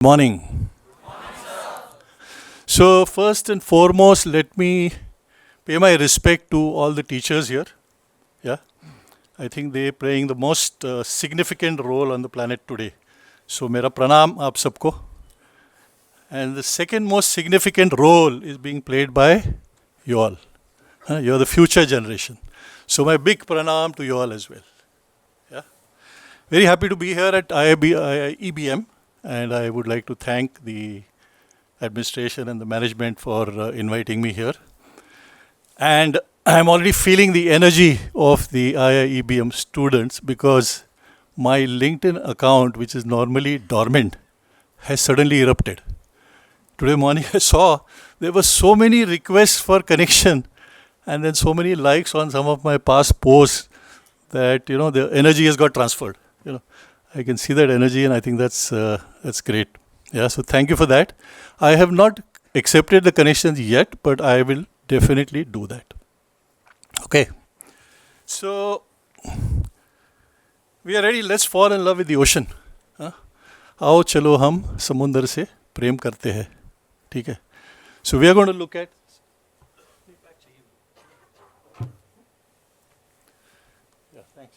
Morning. So first and foremost, let me pay my respect to all the teachers here. Yeah, I think they playing the most significant role on the planet today. So mera pranam aap sabko. And the second most significant role is being played by you all. You're the future generation. So my big pranam to you all as well. Yeah, very happy to be here at IIEBM, and I would like to thank the administration and the management for inviting me here. And I'm already feeling the energy of the IIEBM students because my LinkedIn account, which is normally dormant, has suddenly erupted. Today morning I saw there were so many requests for connection and then so many likes on some of my past posts that the energy has got transferred. I can see that energy, and I think that's great. Yeah, so thank you for that. I have not accepted the connections yet, but I will definitely do that. Okay. So we are ready. Let's fall in love with the ocean. आओ चलो हम समुंदर से प्रेम करते हैं. ठीक है. So we are going to look at. Yeah, thanks.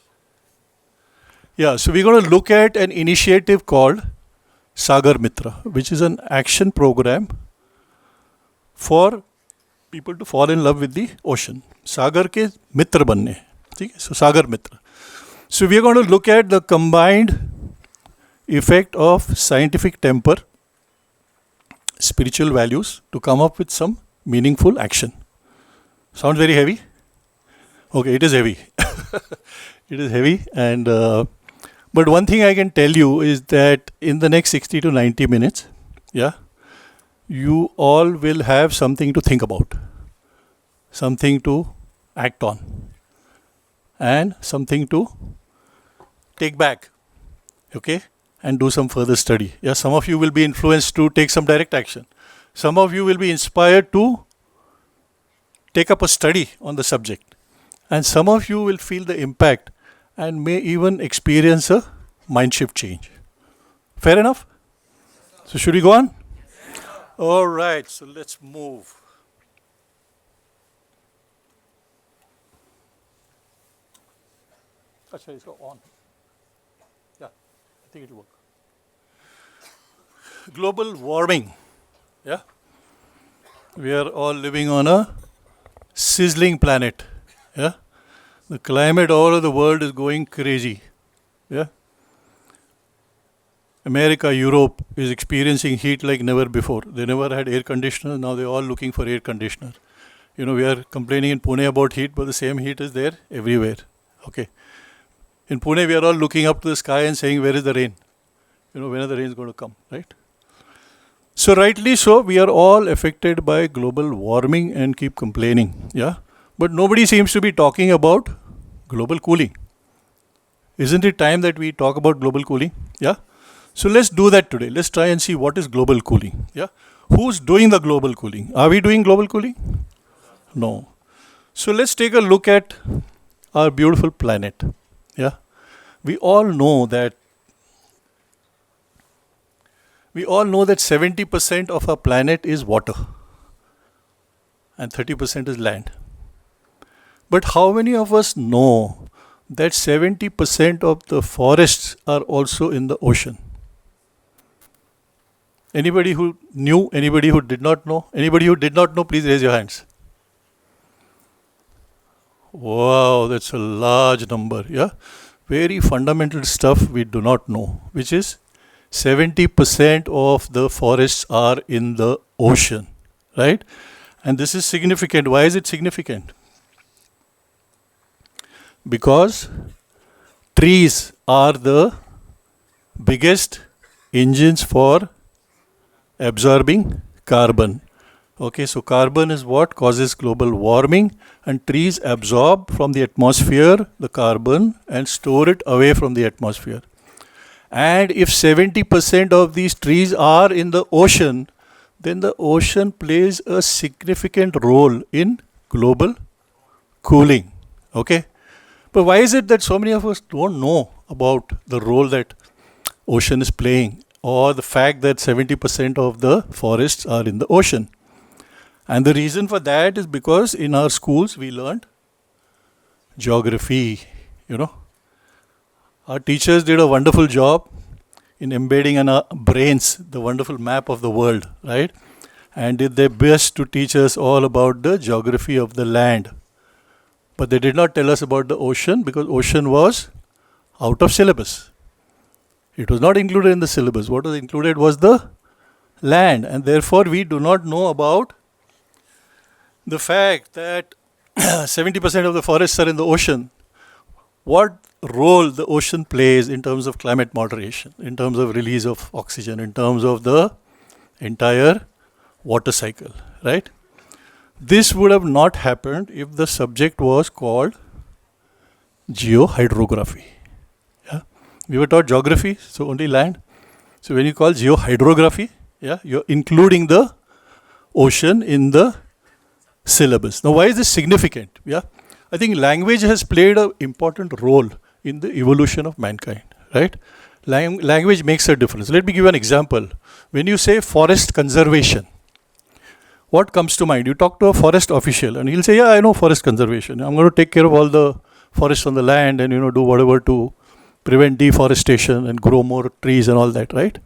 Yeah, so we're going to look at an initiative called Sagar Mitra, which is an action program for people to fall in love with the ocean. Sagar ke mitra banne. So Sagar Mitra. So we are going to look at the combined effect of scientific temper, spiritual values to come up with some meaningful action. Sounds very heavy? Okay, it is heavy. It is heavy, and but one thing I can tell you is that in the next 60 to 90 minutes, you all will have something to think about, something to act on, and something to take back, okay, and do some further study. Yeah, some of you will be influenced to take some direct action. Some of you will be inspired to take up a study on the subject. And some of you will feel the impact and may even experience a mind shift change. Fair enough? So should we go on? All right, so let's move. Actually, it's on. Yeah, I think it will work. Global warming. Yeah? We are all living on a sizzling planet. Yeah? The climate all over the world is going crazy. Yeah? America, Europe is experiencing heat like never before. They never had air conditioner. Now they're all looking for air conditioner. We are complaining in Pune about heat, but the same heat is there everywhere. Okay. In Pune, we are all looking up to the sky and saying, where is the rain? When are the rains going to come, right? So rightly so, we are all affected by global warming and keep complaining. Yeah? But nobody seems to be talking about global cooling. Isn't it time that we talk about global cooling? Yeah? So let's do that today. Let's try and see what is global cooling. Yeah? Who's doing the global cooling? Are we doing global cooling? No. So let's take a look at our beautiful planet. Yeah? We all know that 70% of our planet is water and 30% is land. But how many of us know that 70% of the forests are also in the ocean? Anybody who knew? Anybody who did not know? Anybody who did not know, please raise your hands. Wow, that's a large number. Yeah, very fundamental stuff we do not know, which is 70% of the forests are in the ocean, right? And this is significant. Why is it significant? Because trees are the biggest engines for absorbing carbon. Okay, so carbon is what causes global warming, and trees absorb from the atmosphere the carbon and store it away from the atmosphere. And if 70% of these trees are in the ocean, then the ocean plays a significant role in global cooling. Okay? But why is it that so many of us don't know about the role that ocean is playing or the fact that 70% of the forests are in the ocean. And the reason for that is because in our schools we learned geography, you know. Our teachers did a wonderful job in embedding in our brains the wonderful map of the world, right? And did their best to teach us all about the geography of the land. But they did not tell us about the ocean because ocean was out of syllabus. It was not included in the syllabus. What was included was the land, and therefore we do not know about the fact that 70% of the forests are in the ocean. What role the ocean plays in terms of climate moderation, in terms of release of oxygen, in terms of the entire water cycle, right? This would have not happened if the subject was called geohydrography. Yeah? We were taught geography, so only land. So when you call geohydrography, yeah, you're including the ocean in the syllabus. Now, why is this significant? Yeah, I think language has played an important role in the evolution of mankind, right? Language makes a difference. Let me give you an example. When you say forest conservation, what comes to mind? You talk to a forest official and he'll say, yeah, I know forest conservation. I'm going to take care of all the forests on the land and, do whatever to prevent deforestation and grow more trees and all that, right?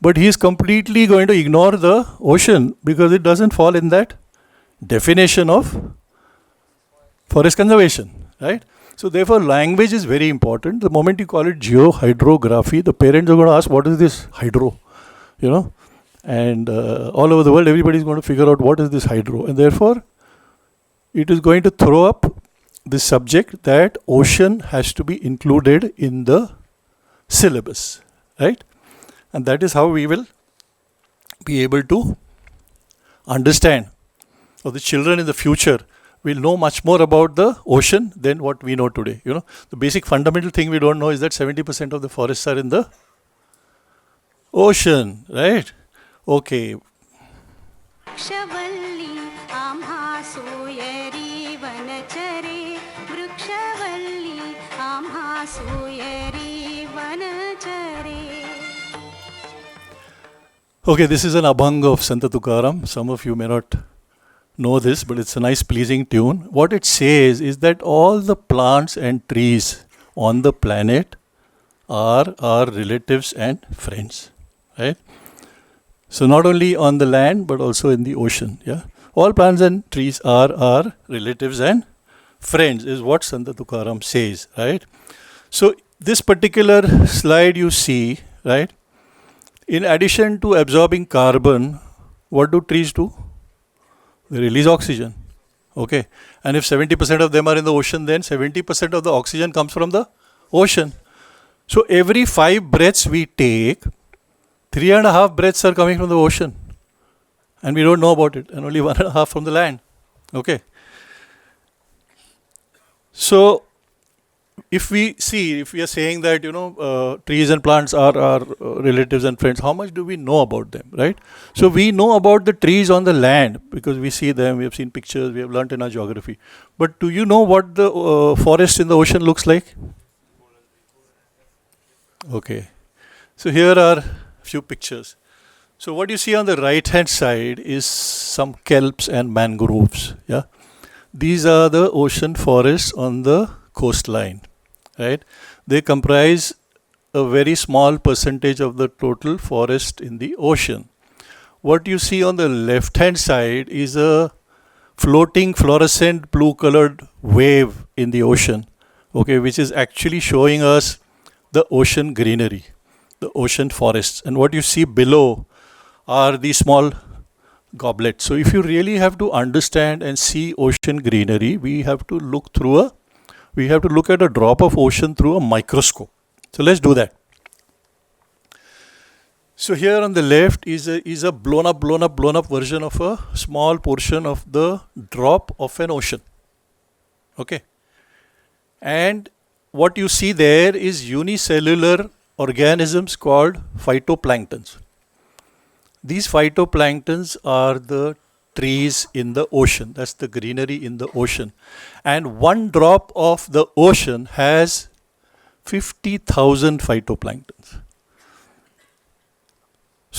But he is completely going to ignore the ocean because it doesn't fall in that definition of forest conservation, right? So therefore language is very important. The moment you call it geohydrography, the parents are going to ask, what is this hydro? And all over the world everybody is going to figure out what is this hydro, and therefore it is going to throw up this subject that ocean has to be included in the syllabus, right? And that is how we will be able to understand, or the children in the future will know much more about the ocean than what we know today. The basic fundamental thing we don't know is that 70% of the forests are in the ocean, right? Okay. Okay, this is an abhang of Santa Tukaram. Some of you may not know this, but it's a nice pleasing tune. What it says is that all the plants and trees on the planet are our relatives and friends, right? So not only on the land, but also in the ocean, yeah? All plants and trees are our relatives and friends, is what Santa Tukaram says, right? So this particular slide you see, right? In addition to absorbing carbon, what do trees do? They release oxygen, okay? And if 70% of them are in the ocean, then 70% of the oxygen comes from the ocean. So every 5 breaths we take, 3.5 breaths are coming from the ocean. And we don't know about it, and only 1.5 from the land, okay? So if we are saying that, trees and plants are our relatives and friends, how much do we know about them, right? So we know about the trees on the land because we see them, we have seen pictures, we have learnt in our geography. But do you know what the forest in the ocean looks like? Okay. So here are a few pictures. So what you see on the right hand side is some kelps and mangroves, yeah? These are the ocean forests on the coastline, right? They comprise a very small percentage of the total forest in the ocean. What you see on the left hand side is a floating fluorescent blue colored wave in the ocean, okay, which is actually showing us the ocean greenery, the ocean forests. And what you see below are the small goblets. So if you really have to understand and see ocean greenery, we have to look at a drop of ocean through a microscope. So let's do that. So here on the left is a blown up version of a small portion of the drop of an ocean. Okay. And what you see there is unicellular organisms called phytoplanktons. These phytoplanktons are the trees in the ocean. That's the greenery in the ocean. And one drop of the ocean has 50,000 phytoplanktons.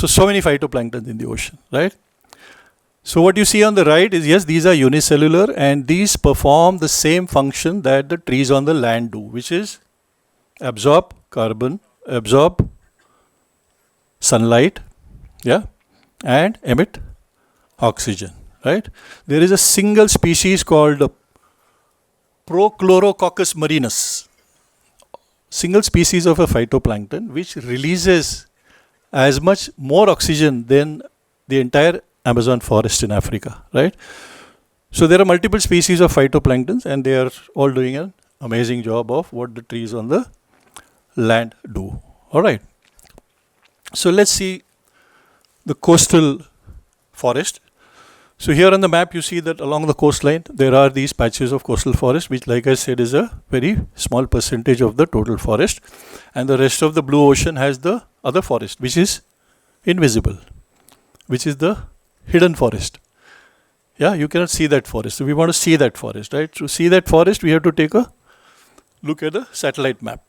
So many phytoplanktons in the ocean, right? So what you see on the right is, yes, these are unicellular and these perform the same function that the trees on the land do, which is absorb carbon, absorb sunlight, yeah, and emit oxygen, right? There is a single species called Prochlorococcus marinus, single species of a phytoplankton which releases as much more oxygen than the entire Amazon forest in Africa, right? So there are multiple species of phytoplanktons and they are all doing an amazing job of what the trees on the land do. All right. So let's see the coastal forest. So here on the map you see that along the coastline there are these patches of coastal forest, which, like I said, is a very small percentage of the total forest, and the rest of the blue ocean has the other forest, which is invisible, which is the hidden forest. Yeah, you cannot see that forest. So we want to see that forest, right? To see that forest, we have to take a look at the satellite map.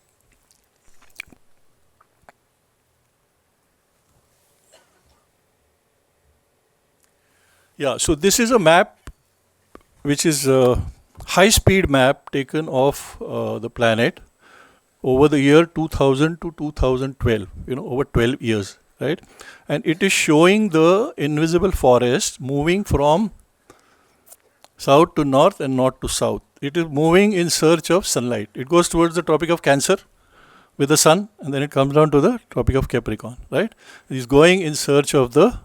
Yeah, so this is a map which is a high-speed map taken of the planet over the year 2000 to 2012, over 12 years, right? And it is showing the invisible forest moving from south to north and north to south. It is moving in search of sunlight. It goes towards the Tropic of Cancer with the sun, and then it comes down to the Tropic of Capricorn, right? It is going in search of the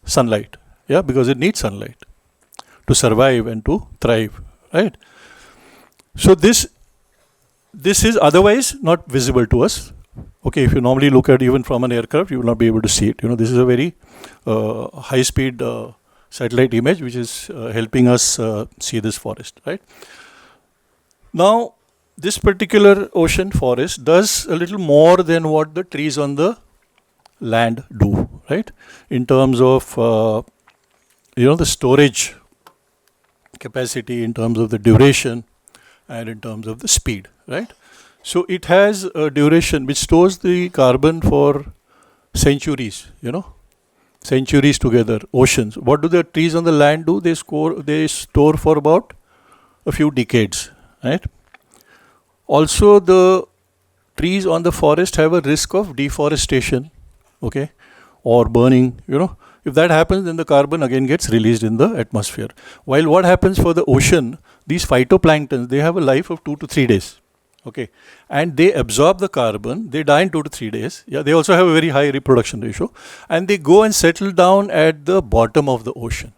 sunlight. Yeah, because it needs sunlight to survive and to thrive, right? So this is otherwise not visible to us. Okay, if you normally look at even from an aircraft, you will not be able to see it. This is a very high-speed satellite image which is helping us see this forest, right? Now, this particular ocean forest does a little more than what the trees on the land do, right? In terms of the storage capacity, in terms of the duration, and in terms of the speed, right? So it has a duration which stores the carbon for centuries, centuries together, oceans. What do the trees on the land do? They store for about a few decades, right? Also, the trees on the forest have a risk of deforestation, okay, or burning, If that happens, then the carbon again gets released in the atmosphere. While what happens for the ocean, these phytoplanktons, they have a life of 2 to 3 days. Okay. And they absorb the carbon, they die in 2 to 3 days. Yeah, they also have a very high reproduction ratio. And they go and settle down at the bottom of the ocean.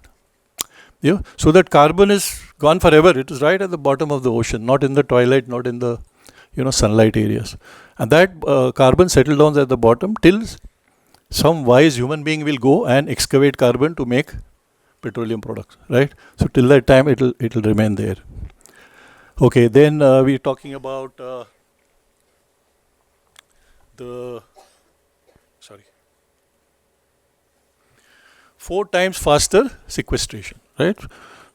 Yeah. So that carbon is gone forever. It is right at the bottom of the ocean, not in the twilight, not in the sunlight areas. And that carbon settles down at the bottom till some wise human being will go and excavate carbon to make petroleum products, right? So till that time, it'll remain there. Okay, then we're talking about the 4 times faster sequestration, right?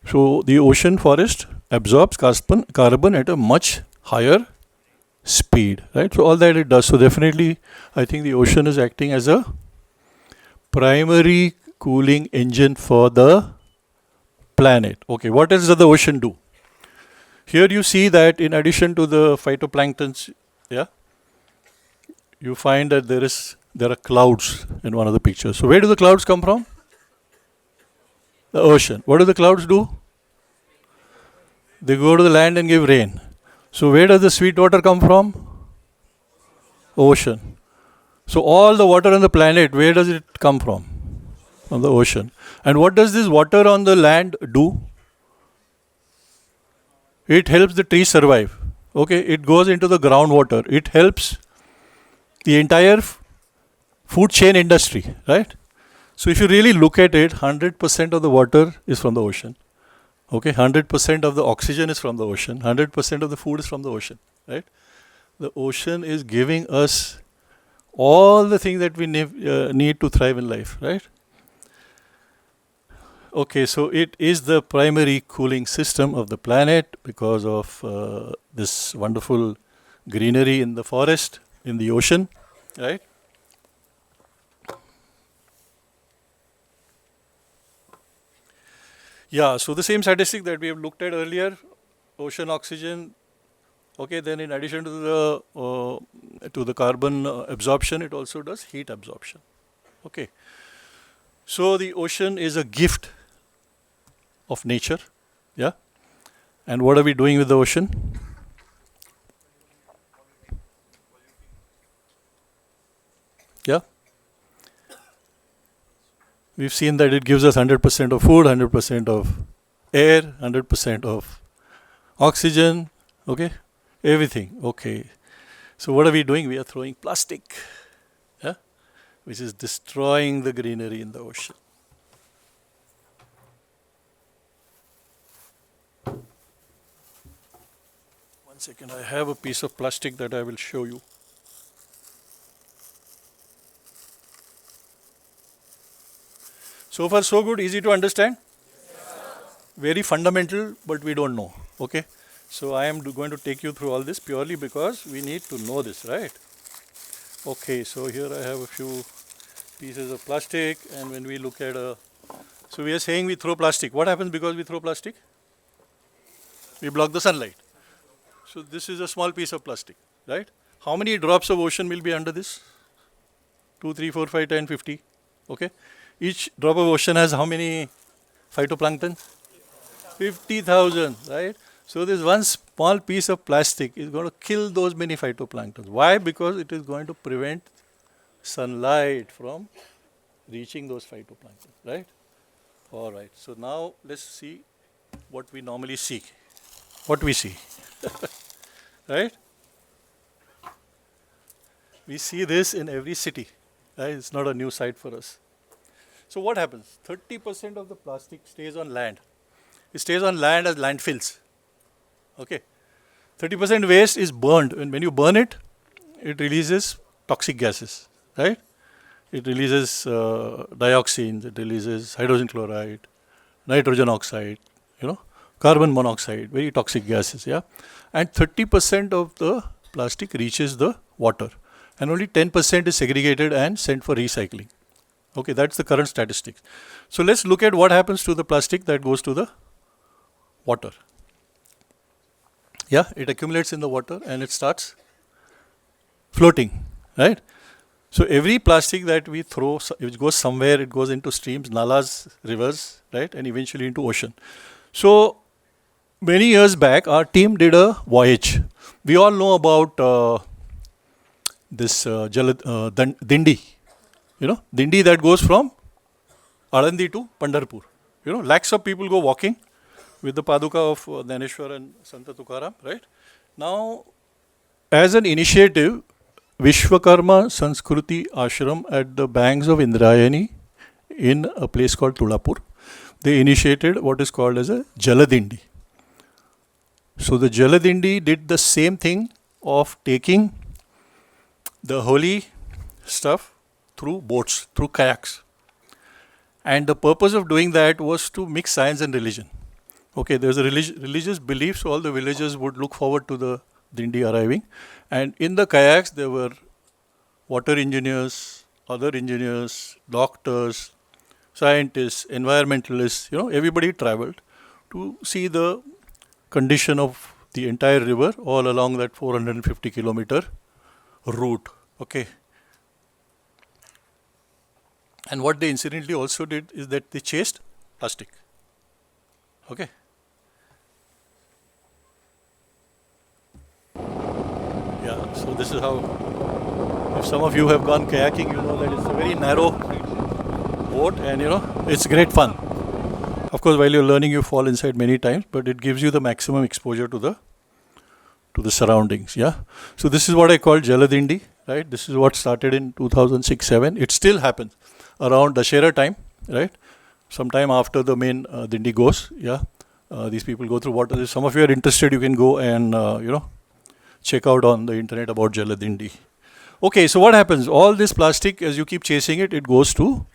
So the ocean forest absorbs carbon at a much higher speed, right? So all that it does. So definitely, I think the ocean is acting as a primary cooling engine for the planet. Okay, what else does the ocean do? Here you see that in addition to the phytoplanktons, yeah, you find that there are clouds in one of the pictures. So where do the clouds come from? The ocean. What do the clouds do? They go to the land and give rain. So where does the sweet water come from? Ocean. So all the water on the planet, where does it come from? From the ocean. And what does this water on the land do? It helps the trees survive. Okay, it goes into the groundwater. It helps the entire food chain industry, right? So if you really look at it, 100% of the water is from the ocean. Okay, 100% of the oxygen is from the ocean. 100% of the food is from the ocean, right? The ocean is giving us all the things that we need to thrive in life, right? Okay, so it is the primary cooling system of the planet because of this wonderful greenery in the forest, in the ocean, right? Yeah, so the same statistic that we have looked at earlier, ocean oxygen. Okay, then in addition to the carbon absorption, it also does heat absorption. Okay, so the ocean is a gift of nature. Yeah, and what are we doing with the ocean? Yeah, we've seen that it gives us 100% of food, 100% of air, 100% of oxygen. Okay, everything. Okay, so what are we doing? We are throwing plastic, yeah, which is destroying the greenery in the ocean. One second, I have a piece of plastic that I will show you. So far, so good, easy to understand. Very fundamental, but we don't know. Okay, so I am going to take you through all this purely because we need to know this, right? Okay, so here I have a few pieces of plastic, and when we look at so we are saying we throw plastic. What happens because we throw plastic? We block the sunlight. So this is a small piece of plastic, right? How many drops of ocean will be under this? 2, 3, 4, 5, 10, 50. Okay. Each drop of ocean has how many phytoplankton? 50,000, right? So this one small piece of plastic is going to kill those many phytoplanktons. Why? Because it is going to prevent sunlight from reaching those phytoplanktons, right? All right. So now let's see what we normally see. What we see, right? We see this in every city, right? It's not a new sight for us. So what happens? 30% of the plastic stays on land. It stays on land as landfills. Okay. 30% waste is burned. And when you burn it, it releases toxic gases, right? It releases dioxins, it releases hydrogen chloride, nitrogen oxide, carbon monoxide, very toxic gases, yeah. And 30% of the plastic reaches the water, and only 10% is segregated and sent for recycling. Okay, that's the current statistics. So let's look at what happens to the plastic that goes to the water. Yeah, it accumulates in the water and it starts floating, right? So every plastic that we throw, which goes somewhere, it goes into streams, nalas, rivers, right, and eventually into ocean. So many years back, our team did a voyage. We all know about this Dindi. Dindi that goes from Alandi to Pandharpur. Lakhs of people go walking with the Paduka of Dhaneshwar and Santa Tukaram, right? Now, as an initiative, Vishwakarma Sanskruti Ashram at the banks of Indrayani in a place called Tulapur, they initiated what is called as a Jaladindi. So the Jaladindi did the same thing of taking the holy stuff through boats, through kayaks. And the purpose of doing that was to mix science and religion. Okay, there's a religious belief, so all the villagers would look forward to the Dindi arriving. And in the kayaks, there were water engineers, other engineers, doctors, scientists, environmentalists, everybody traveled to see the condition of the entire river all along that 450 kilometer route. Okay. And what they incidentally also did is that they chased plastic. Okay. Yeah, so this is how, if some of you have gone kayaking, you know that it's a very narrow boat and it's great fun. Of course, while you're learning, you fall inside many times, but it gives you the maximum exposure to the surroundings. Yeah. So this is what I call Jaladindi, right? This is what started in 2006-07. It still happens around Dashera time, right? Sometime after the main Dindi goes. Yeah. These people go through water. If some of you are interested, you can go and check out on the internet about Jaladindi. Okay. So what happens? All this plastic, as you keep chasing it, it goes to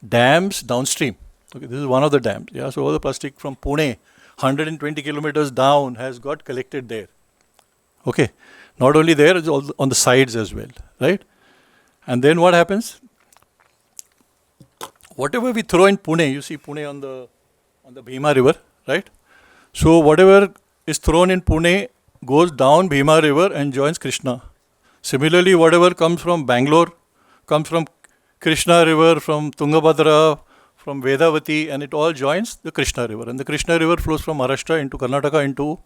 dams downstream. Okay, this is one of the dams. Yeah, so all the plastic from Pune, 120 kilometers down, has got collected there. Okay, not only there, it's also on the sides as well, right? And then what happens? Whatever we throw in Pune, you see Pune on the on the Bhima river, right? So whatever is thrown in Pune goes down Bhima river and joins Krishna. Similarly, whatever comes from Bangalore comes from Krishna river, from Tungabhadra, from Vedavati, and it all joins the Krishna river. And the Krishna river flows from Maharashtra into Karnataka, into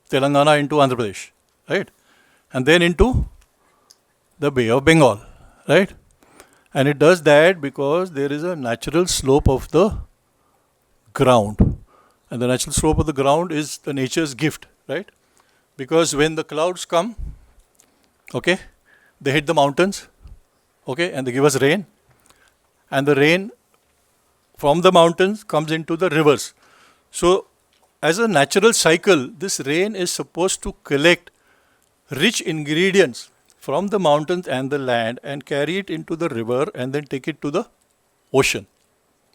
Telangana, into Andhra Pradesh, right? And then into the Bay of Bengal, right? And it does that because there is a natural slope of the ground. And the natural slope of the ground is the nature's gift, right? Because when the clouds come, okay, they hit the mountains, okay, and they give us rain. And the rain from the mountains comes into the rivers. So, as a natural cycle, this rain is supposed to collect rich ingredients from the mountains and the land and carry it into the river and then take it to the ocean.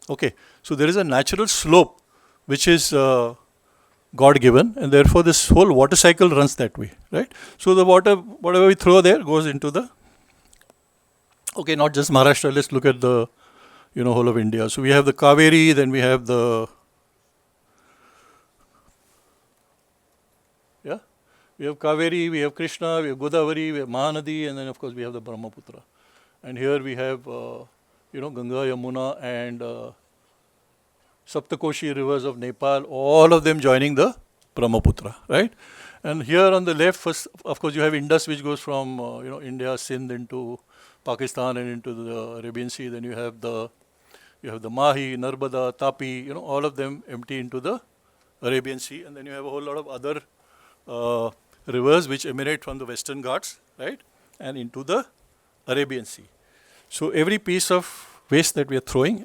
Okay, so there is a natural slope which is God given, and therefore this whole water cycle runs that way, right? So the water, whatever we throw there, goes into the, okay, not just Maharashtra, let's look at the, whole of India. So we have the Kaveri, then we have the, we have Kaveri, we have Krishna, we have Godavari, we have Mahanadi, and then of course we have the Brahmaputra. And here we have, Ganga, Yamuna, and Saptakoshi rivers of Nepal, all of them joining the Brahmaputra, right? And here on the left, first, of course, you have Indus, which goes from, India, Sindh into Pakistan and into the Arabian Sea. Then you have the Mahi, Narbada, Tapi, all of them empty into the Arabian Sea. And then you have a whole lot of other rivers which emanate from the Western Ghats, right, and into the Arabian Sea. So every piece of waste that we are throwing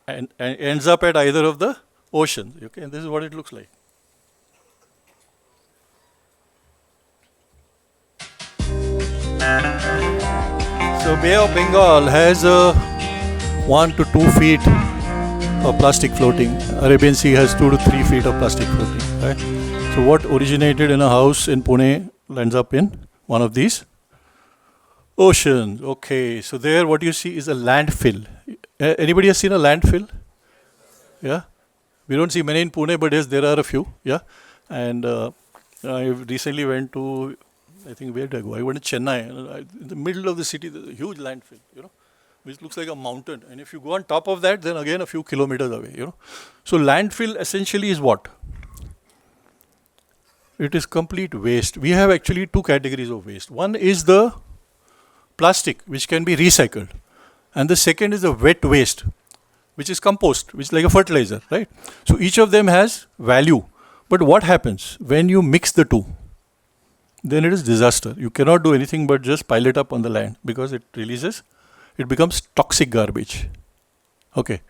and ends up at either of the oceans. Okay, and this is what it looks like. So Bay of Bengal has 1 to 2 feet of plastic floating. Arabian Sea has 2 to 3 feet of plastic floating, right? So what originated in a house in Pune lands up in one of these oceans. Okay, so there what you see is a landfill. Anybody has seen a landfill? Yeah? We don't see many in Pune, but yes, there are a few. Yeah? And I recently went to, I think, where did I go? I went to Chennai. In the middle of the city, there's a huge landfill, which looks like a mountain. And if you go on top of that, then again a few kilometers away, So landfill essentially is what? It is complete waste. We have actually 2 categories of waste. One is the plastic, which can be recycled. And the second is the wet waste, which is compost, which is like a fertilizer, right? So each of them has value. But what happens when you mix the two? Then it is disaster. You cannot do anything but just pile it up on the land because it becomes toxic garbage. Okay.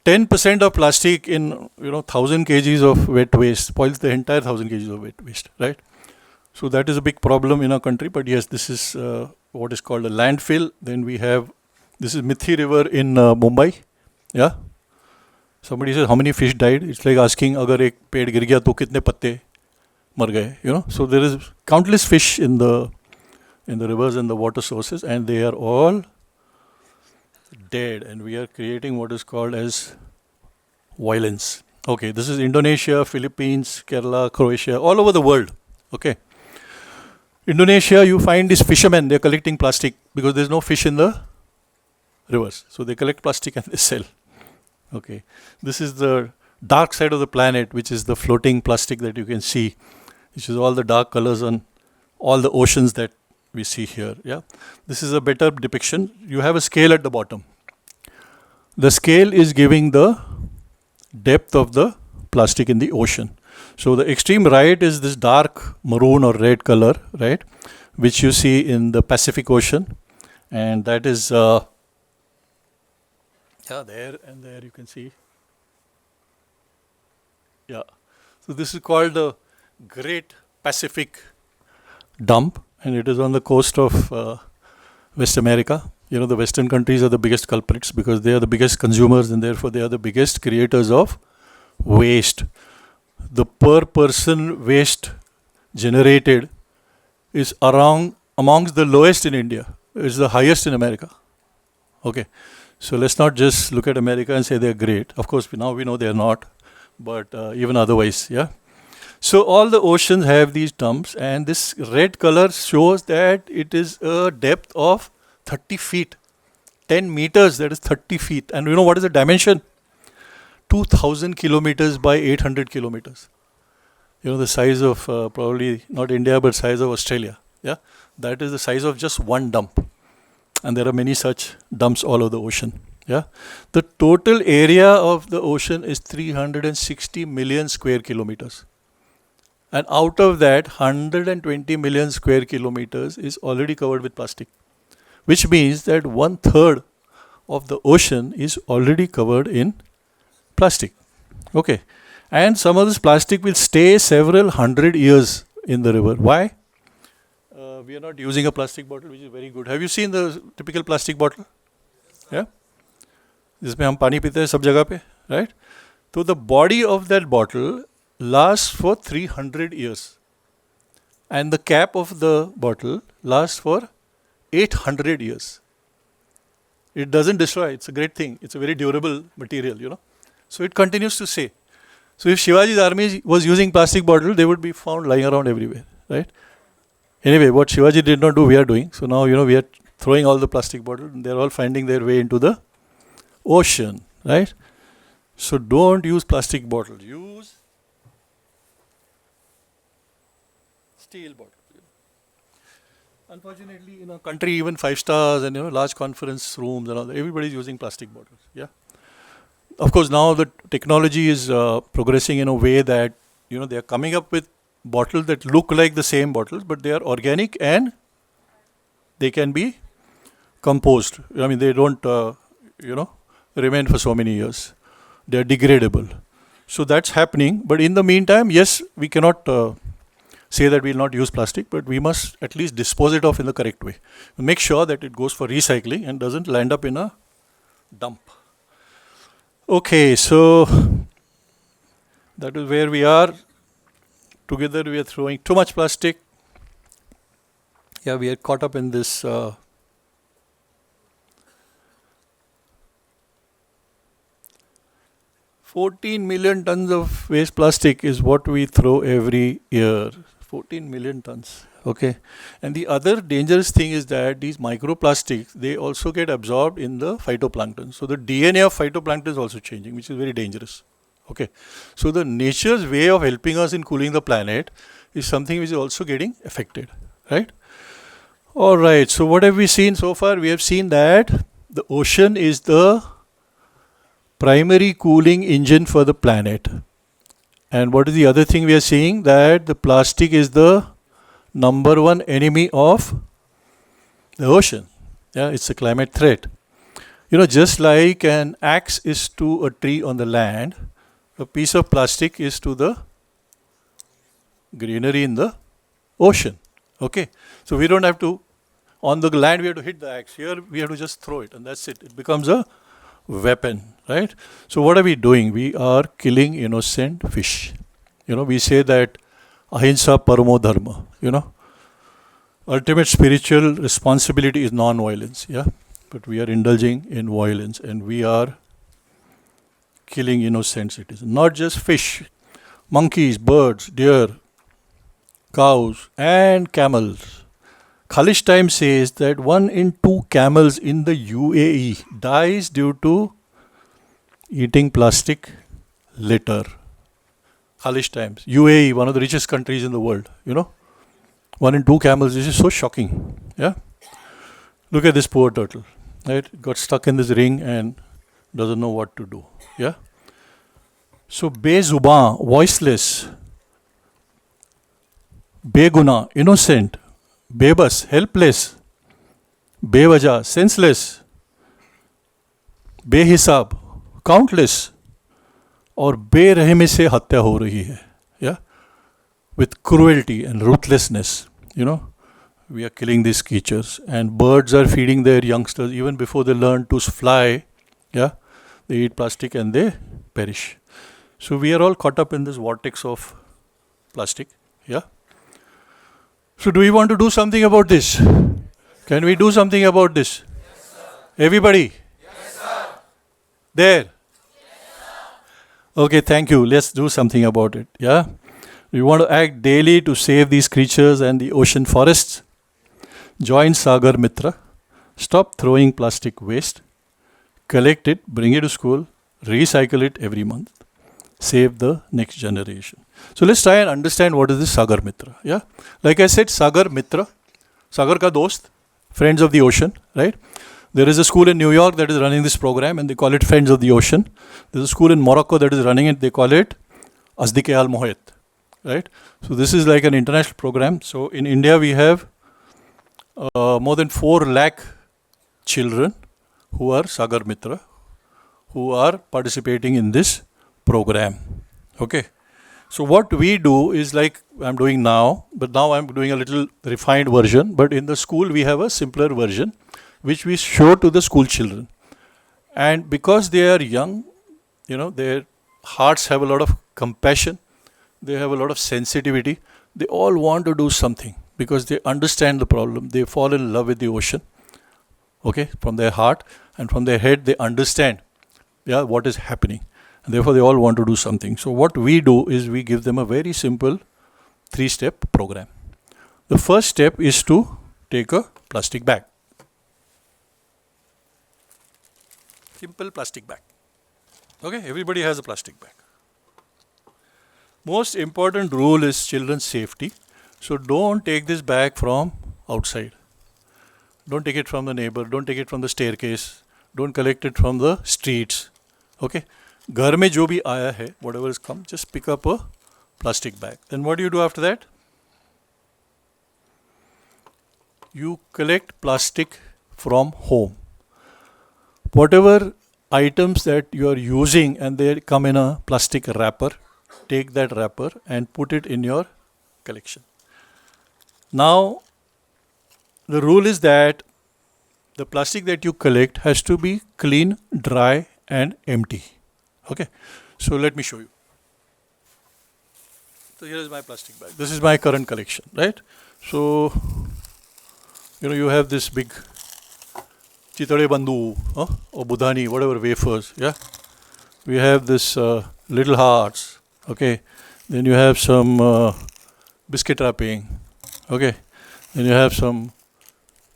10% of plastic in 1,000 kgs of wet waste spoils the entire 1,000 kgs of wet waste, right? So that is a big problem in our country. But yes, this is what is called a landfill. Then we have, this is Mithi River in Mumbai. Yeah. Somebody says how many fish died. It's like asking agar ek ped gir gaya to kitne patte mar gaye. So there is countless fish in the rivers and the water sources, and they are all dead, and we are creating what is called as violence. Okay, this is Indonesia, Philippines, Kerala, Croatia, all over the world. Okay. Indonesia, you find these fishermen, they're collecting plastic because there's no fish in the rivers. So they collect plastic and they sell. Okay. This is the dark side of the planet, which is the floating plastic that you can see, which is all the dark colors on all the oceans that we see here. Yeah. This is a better depiction. You have a scale at the bottom. The scale is giving the depth of the plastic in the ocean. So the extreme right is this dark maroon or red color, right, which you see in the Pacific Ocean, and that is there and there you can see. Yeah. So this is called the Great Pacific Dump, and it is on the coast of West America. The Western countries are the biggest culprits because they are the biggest consumers, and therefore they are the biggest creators of waste. The per person waste generated is amongst the lowest in India. It's the highest in America. Okay. So let's not just look at America and say they're great. Of course, now we know they're not. but even otherwise, yeah. So all the oceans have these dumps, and this red color shows that it is a depth of 30 feet, 10 meters, that is 30 feet. And you know what is the dimension? 2000 kilometers by 800 kilometers. You know, the size of probably not India, but size of Australia. Yeah, that is the size of just one dump. And there are many such dumps all over the ocean. Yeah, the total area of the ocean is 360 million square kilometers. And out of that, 120 million square kilometers is already covered with plastic, which means that 1/3 of the ocean is already covered in plastic. Okay. And some of this plastic will stay several hundred years in the river. Why? We are not using a plastic bottle, which is very good. Have you seen the typical plastic bottle? Yeah? जिसमें हम पानी पीते हैं सब जगह पे, right? So the body of that bottle lasts for 300 years. And the cap of the bottle lasts for 800 years. It doesn't destroy. It's a great thing. It's a very durable material, you know. So it continues to stay. So if Shivaji's army was using plastic bottle, they would be found lying around everywhere, right? Anyway, what Shivaji did not do, we are doing. So now, you know, we are throwing all the plastic bottles, and they're all finding their way into the ocean, right? So don't use plastic bottles. Use steel bottles. Unfortunately, in a country, even 5 stars and, you know, large conference rooms and all that, everybody's using plastic bottles. Yeah. Of course, now the technology is progressing in a way that, you know, they are coming up with bottles that look like the same bottles, but they are organic and they can be composed. I mean, they don't, you know, remain for so many years. They are degradable. So that's happening. But in the meantime, yes, we cannot say that we will not use plastic, but we must at least dispose it off in the correct way. Make sure that it goes for recycling and doesn't land up in a dump. Okay, so that is where we are. Together we are throwing too much plastic. Yeah, we are caught up in this 14 million tons of waste plastic is what we throw every year. 14 million tons. Okay. And the other dangerous thing is that these microplastics, they also get absorbed in the phytoplankton. So the DNA of phytoplankton is also changing, which is very dangerous. Okay. So the nature's way of helping us in cooling the planet is something which is also getting affected. Right? Alright. So what have we seen so far? We have seen that the ocean is the primary cooling engine for the planet. And what is the other thing we are seeing? That the plastic is the number one enemy of the ocean. Yeah, it's a climate threat. You know, just like an axe is to a tree on the land, a piece of plastic is to the greenery in the ocean. Okay, so we don't have to, on the land we have to hit the axe. Here we have to just throw it, and that's it. It becomes a weapon, right? So what are we doing? We are killing innocent fish. You know, we say that ahimsa paramo dharma, you know. Ultimate spiritual responsibility is non-violence, yeah. But we are indulging in violence and we are killing innocent citizens. Not just fish, monkeys, birds, deer, cows and camels. Khalish Times says that 1 in 2 camels in the UAE dies due to eating plastic litter. Khalish Times. UAE, one of the richest countries in the world, you know. 1 in 2 camels, this is so shocking. Yeah. Look at this poor turtle. Right? It got stuck in this ring and doesn't know what to do. Yeah. So bezuban, voiceless, beguna, innocent, bebas, helpless, बेवजह, senseless, बेहिसाब, countless, और बेरहमी से हत्या हो रही है. Yeah, with cruelty and ruthlessness. You know, we are killing these creatures, and birds are feeding their youngsters even before they learn to fly. Yeah, they eat plastic and they perish. So we are all caught up in this vortex of plastic. Yeah. So do we want to do something about this? Can we do something about this? Yes, sir. Everybody? Yes, sir. There? Yes, sir. Okay, thank you. Let's do something about it. Yeah? We want to act daily to save these creatures and the ocean forests. Join Sagar Mitra. Stop throwing plastic waste. Collect it, bring it to school, recycle it every month. Save the next generation. So let's try and understand what is this Sagar Mitra. Yeah? Like I said, Sagar Mitra, Sagar ka dost, Friends of the Ocean, right? There is a school in New York that is running this program and they call it Friends of the Ocean. There's a school in Morocco that is running it, they call it Asdike Al Mohit, right? So this is like an international program. So in India we have more than 4 lakh children who are Sagar Mitra, who are participating in this program. Okay. So what we do is like I'm doing now, but now I'm doing a little refined version. But in the school we have a simpler version which we show to the school children. And because they are young, their hearts have a lot of compassion, they have a lot of sensitivity, they all want to do something because they understand the problem, they fall in love with the ocean, okay, from their heart, and from their head they understand, what is happening. And therefore they all want to do something. So what we do is we give them a very simple 3-step program. The first step is to take a plastic bag. Simple plastic bag. Okay, everybody has a plastic bag. Most important rule is children's safety. So don't take this bag from outside. Don't take it from the neighbor. Don't take it from the staircase. Don't collect it from the streets. Okay. घर में जो भी आया है, whatever is come, just pick up a plastic bag. Then what do you do after that? You collect plastic from home. Whatever items that you are using and they come in a plastic wrapper, take that wrapper and put it in your collection. Now, the rule is that the plastic that you collect has to be clean, dry and empty. Okay, so let me show you. So here is my plastic bag. This is my current collection, right? So, you have this big Chitade Bandhu or Budhani, whatever wafers, yeah. We have this little hearts, okay. Then you have some biscuit wrapping, okay. Then you have some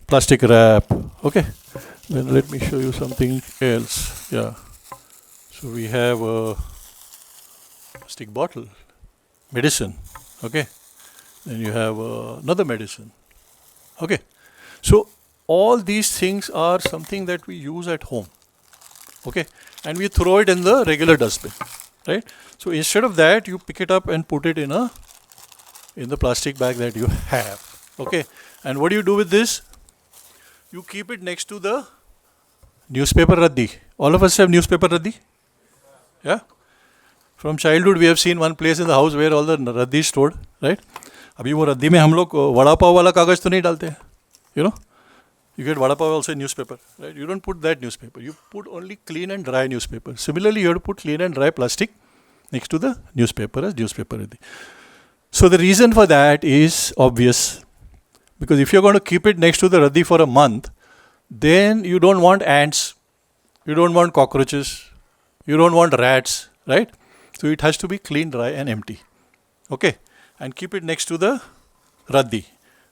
plastic wrap, okay. Then let me show you something else, yeah. So we have a plastic bottle, medicine, okay. Then you have another medicine, okay. So all these things are something that we use at home, okay, and we throw it in the regular dustbin, right? So instead of that, you pick it up and put it in the plastic bag that you have, okay. And what do you do with this? You keep it next to the newspaper raddi. All of us have newspaper raddi, yeah. From childhood, we have seen one place in the house where all the raddi is stored, right? अभी वो रद्दी में हम लोग वड़ा पाव वाला कागज तो नहीं डालते हैं, You get vada pav also in newspaper, right? You don't put that newspaper. You put only clean and dry newspaper. Similarly, you have to put clean and dry plastic next to the newspaper as newspaper. So the reason for that is obvious. Because if you're going to keep it next to the raddi for a month, then you don't want ants, you don't want cockroaches, you don't want rats, right? So it has to be clean, dry and empty. Okay? And keep it next to the raddi.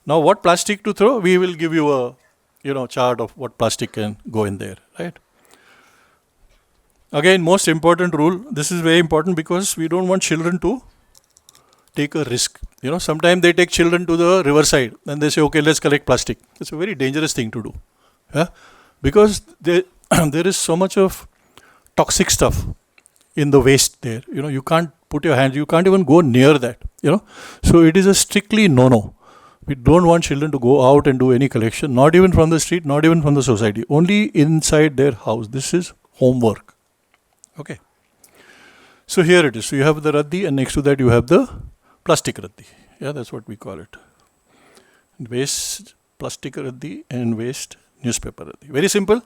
Now what plastic to throw? We will give you a chart of what plastic can go in there, right? Again, most important rule, this is very important because we don't want children to take a risk. Sometimes they take children to the riverside and they say, okay, let's collect plastic. It's a very dangerous thing to do. Yeah? Because there is so much of toxic stuff in the waste there. You can't put your hands, you can't even go near that. So it is a strictly no-no. We don't want children to go out and do any collection, not even from the street, not even from the society, only inside their house. This is homework. Okay. So here it is. So you have the raddi and next to that you have the plastic raddi. Yeah, that's what we call it. Waste plastic raddi and waste newspaper raddi. Very simple.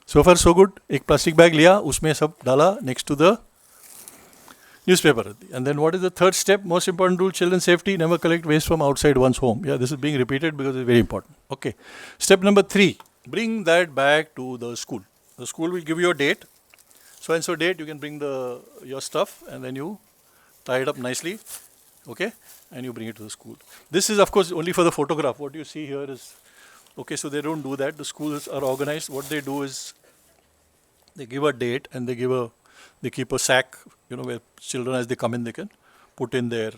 So far so good. एक plastic bag लिया, उसमें सब डाला next to the newspaper. And then what is the third step? Most important rule, children's safety, never collect waste from outside one's home. Yeah, this is being repeated because it's very important. Okay. Step number 3, bring that bag to the school. The school will give you a date. so and so date you can bring your stuff, and then you tie it up nicely, okay, and you bring it to the school. This is of course only for the photograph. What you see here is, okay, so they don't do that. The schools are organized. What they do is they give a date and they keep a sack, where children as they come in they can put in their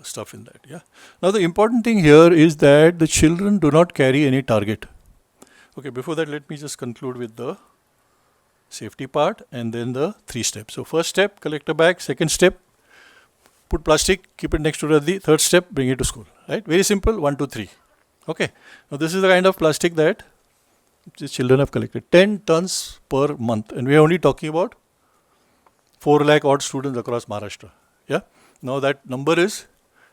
stuff in that. Yeah. Now the important thing here is that the children do not carry any target. Okay, before that let me just conclude with the safety part and then the 3 steps. So first step, collect a bag. Second step, put plastic, keep it next to the third step, bring it to school. Right? Very simple, 1, 2, 3. Okay. Now this is the kind of plastic that the children have collected. 10 tons per month. And we are only talking about 4 lakh odd students across Maharashtra. Yeah. Now that number is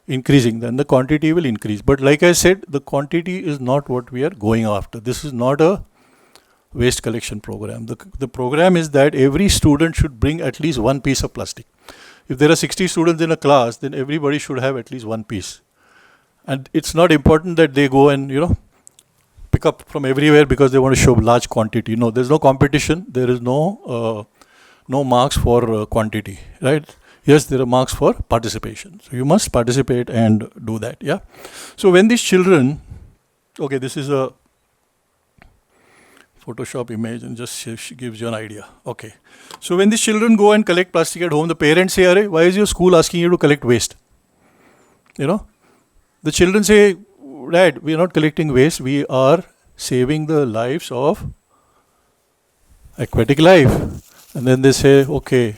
increasing, then the quantity will increase. But like I said, the quantity is not what we are going after. This is not a waste collection program. The program is that every student should bring at least 1 piece of plastic. If there are 60 students in a class, then everybody should have at least 1 piece. And it's not important that they go and, pick up from everywhere because they want to show large quantity. No, there's no competition. There is no marks for quantity, right? Yes, there are marks for participation. So you must participate and do that, yeah? So when these children, okay, this is a Photoshop image and just gives you an idea. Okay. So when these children go and collect plastic at home, the parents say, "Arey, why is your school asking you to collect waste?" The children say, "Dad, we are not collecting waste. We are saving the lives of aquatic life." And then they say, "Okay,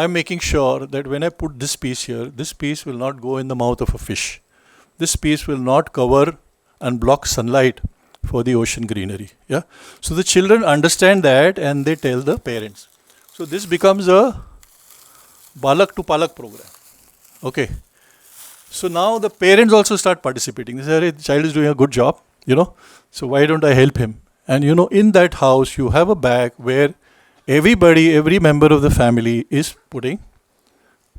I am making sure that when I put this piece here, this piece will not go in the mouth of a fish. This piece will not cover and block sunlight for the ocean greenery." Yeah. So the children understand that and they tell the parents. So this becomes a Balak to Palak program. Okay. So now the parents also start participating. They say, "Hey, the child is doing a good job, so why don't I help him?" And in that house you have a bag where every member of the family is putting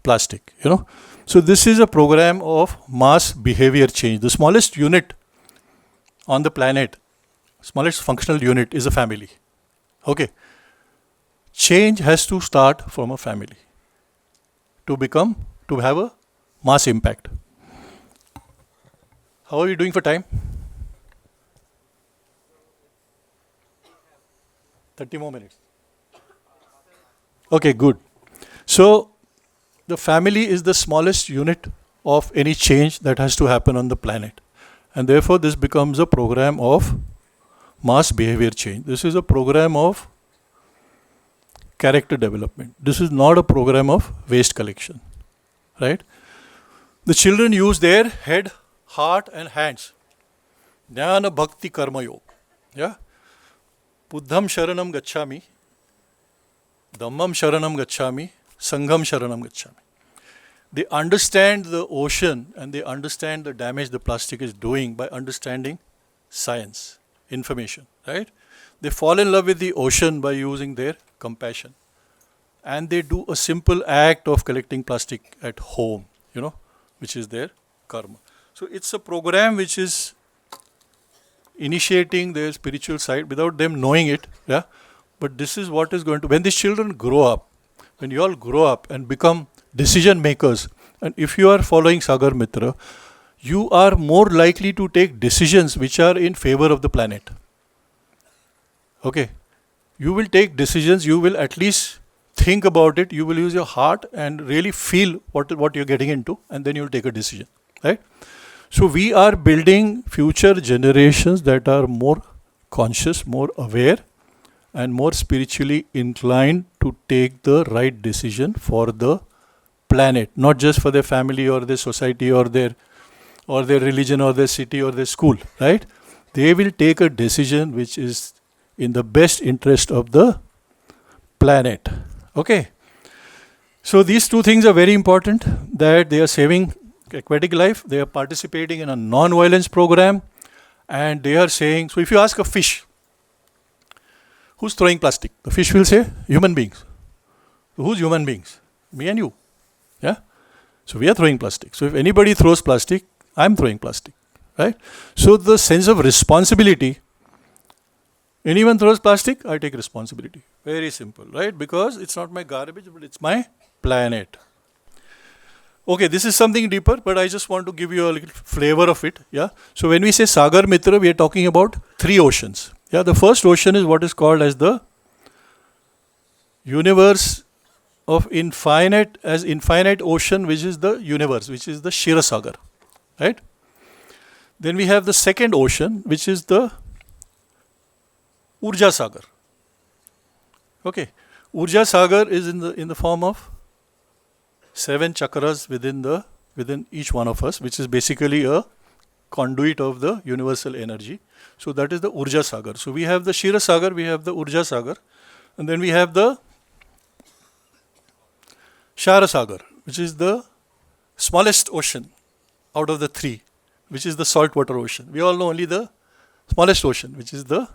plastic, So this is a program of mass behavior change. The smallest unit on the planet, smallest functional unit is a family. Okay. Change has to start from a family to have a mass impact. How are we doing for time? 30 more minutes. Okay, good. So the family is the smallest unit of any change that has to happen on the planet. And therefore this becomes a program of mass behavior change. This is a program of character development. This is not a program of waste collection. Right? The children use their head, heart and hands. Jnana Bhakti Karma Yoga. Yeah? Buddham Sharanam Gacchami, Dhammam Sharanam Gacchami, Sangham Sharanam Gacchami. They understand the ocean and they understand the damage the plastic is doing by understanding science, information, right? They fall in love with the ocean by using their compassion. And they do a simple act of collecting plastic at home, which is their karma. So it's a program which is initiating their spiritual side without them knowing it, yeah? But this is what is going to, when these children grow up, when you all grow up and become decision makers, and if you are following Sagar Mitra, you are more likely to take decisions which are in favor of the planet. Okay. You will take decisions, you will at least think about it, you will use your heart and really feel what you're getting into, and then you'll take a decision. Right? So we are building future generations that are more conscious, more aware, and more spiritually inclined to take the right decision for the planet, not just for their family or their society or their religion or their city or their school, right? They will take a decision which is in the best interest of the planet. Okay. So these two things are very important, that they are saving aquatic life, they are participating in a non-violence program, and they are saying, so if you ask a fish, who's throwing plastic? The fish will say, human beings. So who's human beings? Me and you. Yeah? So we are throwing plastic. So if anybody throws plastic, I'm throwing plastic. Right? So the sense of responsibility Anyone throws plastic, I take responsibility. Very simple, right? Because it's not my garbage, but it's my planet. Okay, this is something deeper, but I just want to give you a little flavor of it. Yeah. So when we say Sagar Mitra, we are talking about 3 oceans. Yeah. The first ocean is what is called as the universe of infinite ocean, which is the universe, which is the Shira Sagar. Right. Then we have the second ocean, which is the Urja Sagar. Okay. Urja Sagar is in the form of 7 chakras within each one of us, which is basically a conduit of the universal energy. So that is the Urja Sagar. So we have the Shira Sagar, we have the Urja Sagar, and then we have the Shara Sagar, which is the smallest ocean out of the 3, which is the saltwater ocean. We all know only the smallest ocean, which is the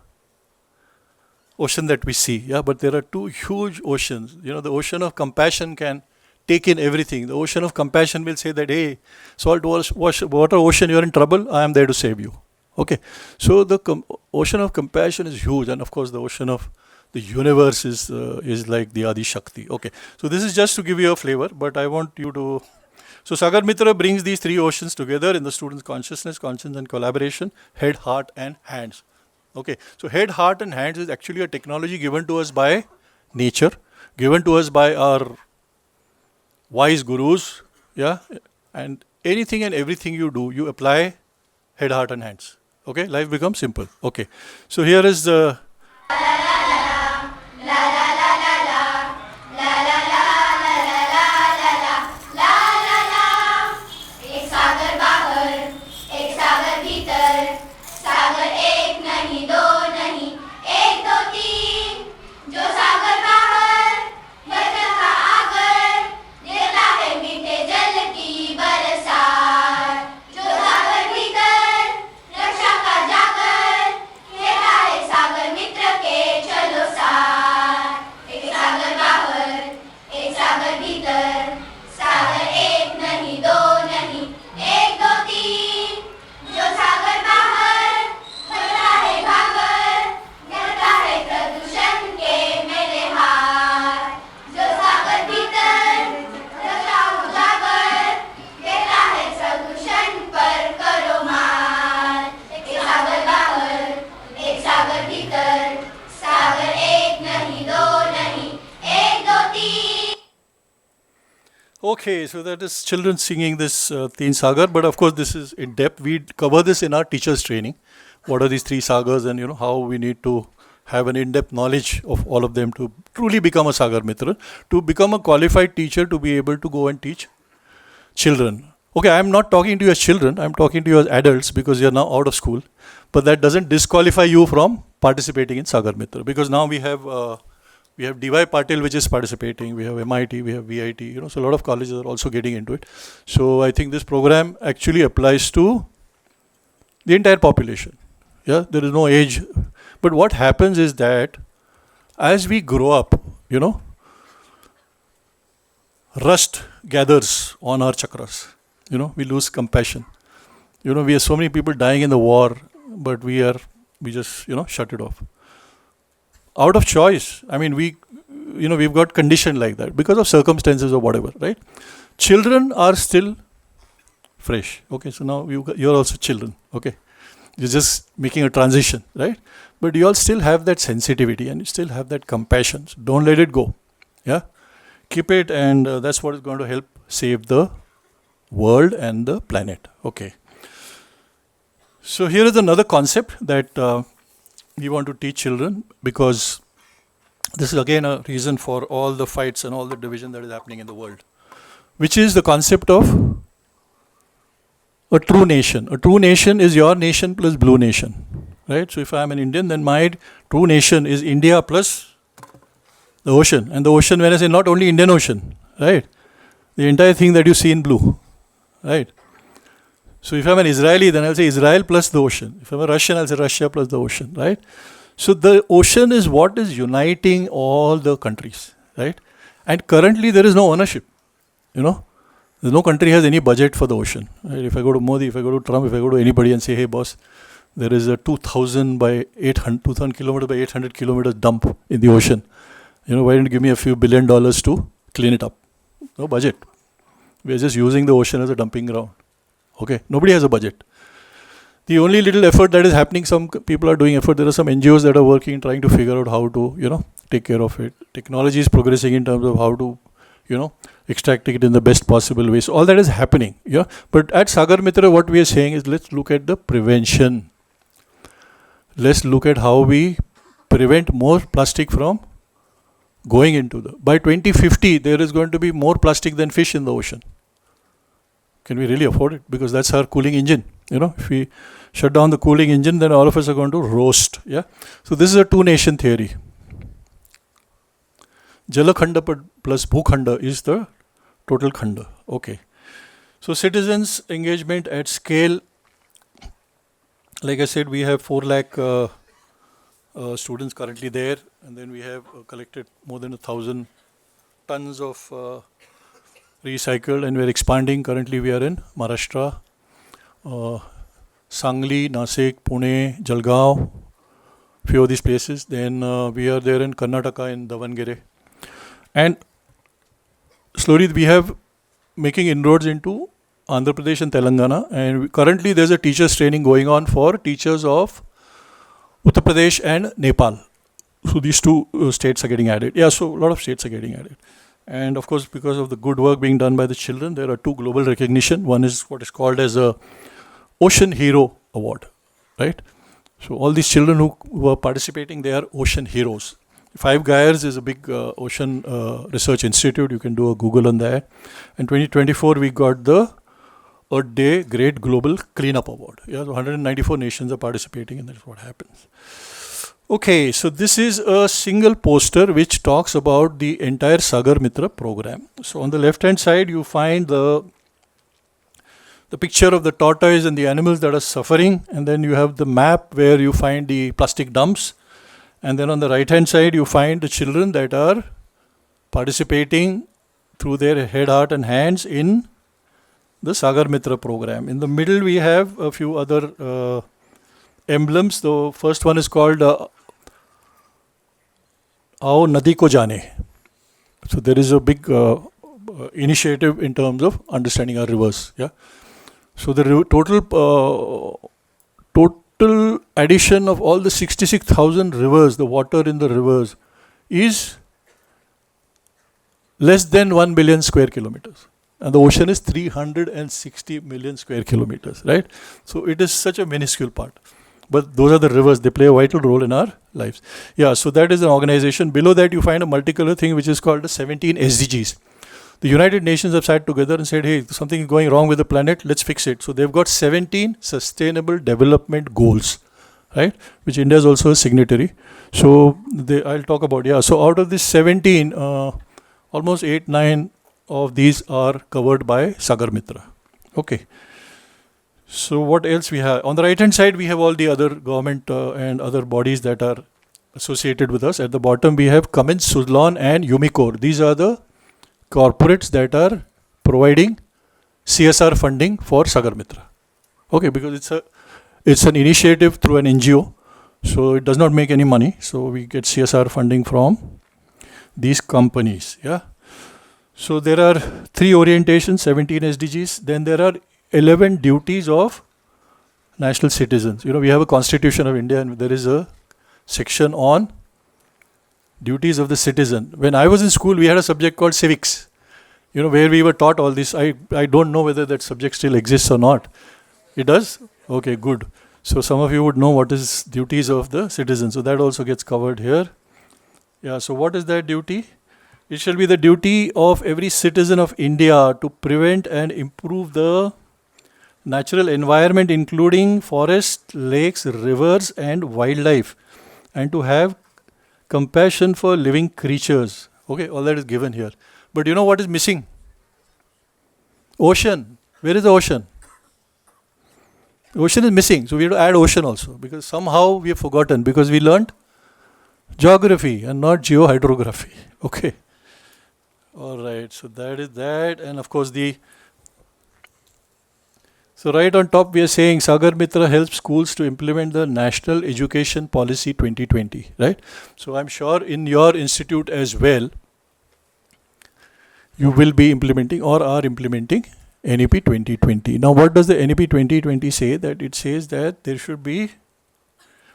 ocean that we see. Yeah, but there are 2 huge oceans. The ocean of compassion can take in everything. The ocean of compassion will say that, hey, water ocean, you're in trouble, I am there to save you. Okay, so the ocean of compassion is huge, and of course the ocean of the universe is like the Adi Shakti. Okay, so this is just to give you a flavor, but I want you to... So Sagar Mitra brings these 3 oceans together in the student's consciousness, conscience and collaboration, head, heart and hands. Okay, so head, heart and hands is actually a technology given to us by nature, given to us by our wise gurus, yeah, and anything and everything you do, you apply head, heart and hands. Okay, life becomes simple. Okay, so here is the... Okay, so that is children singing this Teen Sagar, but of course this is in depth. We cover this in our teachers training. What are these 3 sagas, and how we need to have an in-depth knowledge of all of them to truly become a Sagar Mitra, to become a qualified teacher, to be able to go and teach children. Okay, I am not talking to you as children, I am talking to you as adults because you are now out of school, but that doesn't disqualify you from participating in Sagar Mitra, because now we have DY Patil, which is participating, we have MIT, we have VIT, so a lot of colleges are also getting into it. So I think this program actually applies to the entire population. Yeah, there is no age. But what happens is that as we grow up, rust gathers on our chakras. We lose compassion. We have so many people dying in the war, but we just, shut it off. Out of choice. I mean, we've got conditioned like that because of circumstances or whatever, right? Children are still fresh. Okay, so now you're also children. Okay, you're just making a transition, right? But you all still have that sensitivity and you still have that compassion. So don't let it go. Yeah, keep it, and that's what is going to help save the world and the planet. Okay. So here is another concept that we want to teach children, because this is again a reason for all the fights and all the division that is happening in the world, which is the concept of a true nation. A true nation is your nation plus blue nation, right? So if I am an Indian, then my true nation is India plus the ocean. And the ocean, when I say not only Indian Ocean, right? The entire thing that you see in blue, right? So if I'm an Israeli, then I'll say Israel plus the ocean. If I'm a Russian, I'll say Russia plus the ocean, right? So the ocean is what is uniting all the countries, right? And currently there is no ownership, There's no country has any budget for the ocean, right? If I go to Modi, if I go to Trump, if I go to anybody and say, hey boss, there is a 2,000 kilometer by 800 kilometers dump in the ocean. Why don't you give me a few $1 billion to clean it up? No budget. We are just using the ocean as a dumping ground. Okay, nobody has a budget. The only little effort that is happening, some people are doing effort. There are some NGOs that are working, trying to figure out how to, take care of it. Technology is progressing in terms of how to, extract it in the best possible way. So all that is happening. Yeah. But at Sagar Mitra, what we are saying is, let's look at the prevention. Let's look at how we prevent more plastic from going into by 2050, there is going to be more plastic than fish in the ocean. Can we really afford it? Because that's our cooling engine. If we shut down the cooling engine, then all of us are going to roast. Yeah. So this is a two-nation theory. Jalakhanda plus Bhukhanda is the total khanda. Okay. So citizens engagement at scale. Like I said, we have 4 lakh students currently there, and then we have collected more than 1,000 tons of recycled, and we are expanding. Currently we are in Maharashtra, Sangli, Nasik, Pune, Jalgaon, few of these places. Then we are there in Karnataka in Davangere, and slowly we have making inroads into Andhra Pradesh and Telangana, and currently there's a teachers training going on for teachers of Uttar Pradesh and Nepal. So these 2 states are getting added. Yeah, so a lot of states are getting added. And of course, because of the good work being done by the children, there are 2 global recognition. One is what is called as a Ocean Hero Award, right? So all these children who are participating, they are ocean heroes. Five Gyres is a big ocean research institute. You can do a Google on that. In 2024, we got the Earth Day Great Global Cleanup Award. Yeah, so 194 nations are participating, and that's what happens. Okay, so this is a single poster which talks about the entire Sagar Mitra program. So on the left hand side, you find the picture of the tortoise and the animals that are suffering, and then you have the map where you find the plastic dumps, and then on the right hand side, you find the children that are participating through their head, heart and hands in the Sagar Mitra program. In the middle, we have a few other emblems. The first one is called Aao Nadi Ko Jaane. So there is a big initiative in terms of understanding our rivers. Yeah. So the total addition of all the 66,000 rivers, the water in the rivers, is less than 1 billion square kilometers. And the ocean is 360 million square kilometers, right? So it is such a minuscule part. But those are the rivers. They play a vital role in our lives. Yeah, so that is an organization. Below that, you find a multicolor thing which is called the 17 SDGs. The United Nations have sat together and said, hey, something is going wrong with the planet, let's fix it. So they've got 17 sustainable development goals, right? Which India is also a signatory. So I'll talk about, yeah. So out of this 17, almost 8, 9 of these are covered by Sagar Mitra. Okay. So what else we have? On the right hand side, we have all the other government and other bodies that are associated with us. At the bottom, we have Cummins, Suzlon and Umicore. These are the corporates that are providing CSR funding for Sagar Mitra. Okay, because it's an initiative through an NGO, so it does not make any money. So we get CSR funding from these companies. Yeah. So there are 3 orientations, 17 SDGs. Then there are 11 duties of national citizens. We have a Constitution of India, and there is a section on duties of the citizen. When I was in school, we had a subject called civics, where we were taught all this. I don't know whether that subject still exists or not. It does? Okay, good. So some of you would know what is duties of the citizen. So that also gets covered here. Yeah, so what is that duty? It shall be the duty of every citizen of India to prevent and improve the natural environment, including forests, lakes, rivers and wildlife, and to have compassion for living creatures. Okay, all that is given here. But you know what is missing? Ocean. Where is the ocean? The ocean is missing. So we have to add ocean also, because somehow we have forgotten, because we learned geography and not geohydrography. Okay. All right. So that is that. And of course the So right on top we are saying Sagar Mitra helps schools to implement the National Education Policy 2020, right? So I'm sure in your institute as well, you will be implementing or are implementing NEP 2020. Now what does the NEP 2020 say? That it says that there should be,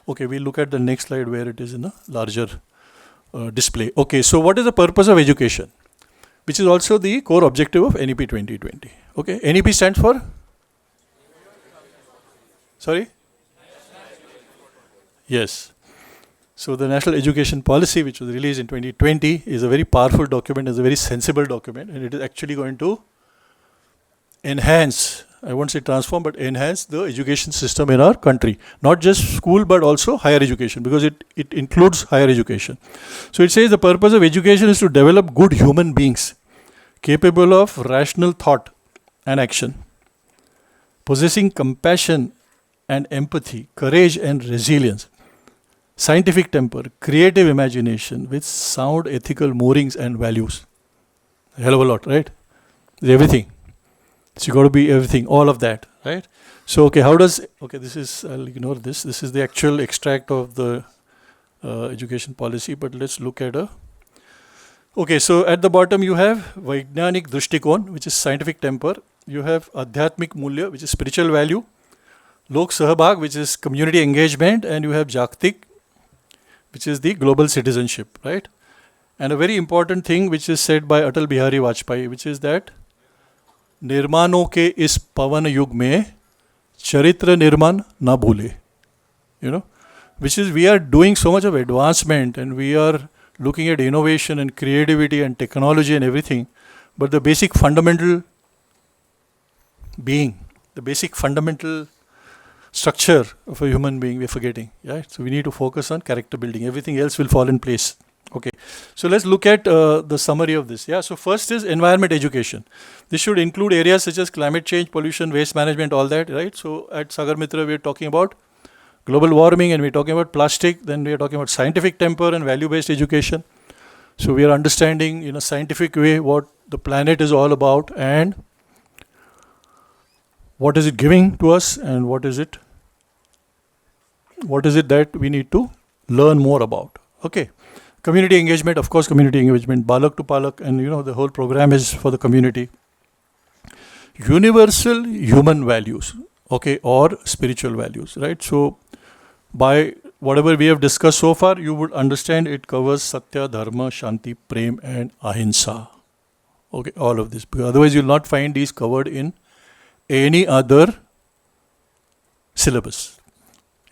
okay, we'll look at the next slide where it is in a larger display. Okay, so what is the purpose of education? Which is also the core objective of NEP 2020. Okay, NEP stands for? Sorry? Yes. So the National Education Policy, which was released in 2020, is a very powerful document, is a very sensible document, and it is actually going to enhance, I won't say transform, but enhance the education system in our country. Not just school, but also higher education, because it includes higher education. So it says the purpose of education is to develop good human beings, capable of rational thought and action, possessing compassion and empathy, courage and resilience, scientific temper, creative imagination, with sound ethical moorings and values. A hell of a lot, right? It's everything. So you got to be everything, all of that, right? So, okay, how does, okay, this is, I'll ignore this. This is the actual extract of the education policy, but let's look at a, okay, so at the bottom you have Vaigyanik Drishtikon, which is scientific temper. You have Adhyatmik Mulya, which is spiritual value. Lok Sahbhag, which is community engagement. And you have Jagtik, which is the global citizenship, right? And a very important thing which is said by Atal Bihari Vajpayee, which is that निर्माणों के इस पवन युग में चरित्र निर्माण ना भूले, you know, which is we are doing so much of advancement and we are looking at innovation and creativity and technology and everything, but the basic fundamental being, the basic fundamental structure of a human being we're forgetting, right? So we need to focus on character building. Everything else will fall in place. Okay, so let's look at the summary of this. Yeah, so first is environment education. This should include areas such as climate change, pollution, waste management, all that, right? So at Sagar Mitra, we're talking about global warming and we're talking about plastic. Then we're talking about scientific temper and value-based education. So we are understanding in a scientific way what the planet is all about and what is it giving to us and what is it that we need to learn more about. Okay. Community engagement, of course, community engagement, Balak to Palak, and you know, the whole program is for the community. Universal human values, okay, or spiritual values, right? So, by whatever we have discussed so far, you would understand it covers Satya, Dharma, Shanti, Prem, and Ahimsa. Okay, all of this. Because otherwise, you will not find these covered in any other syllabus,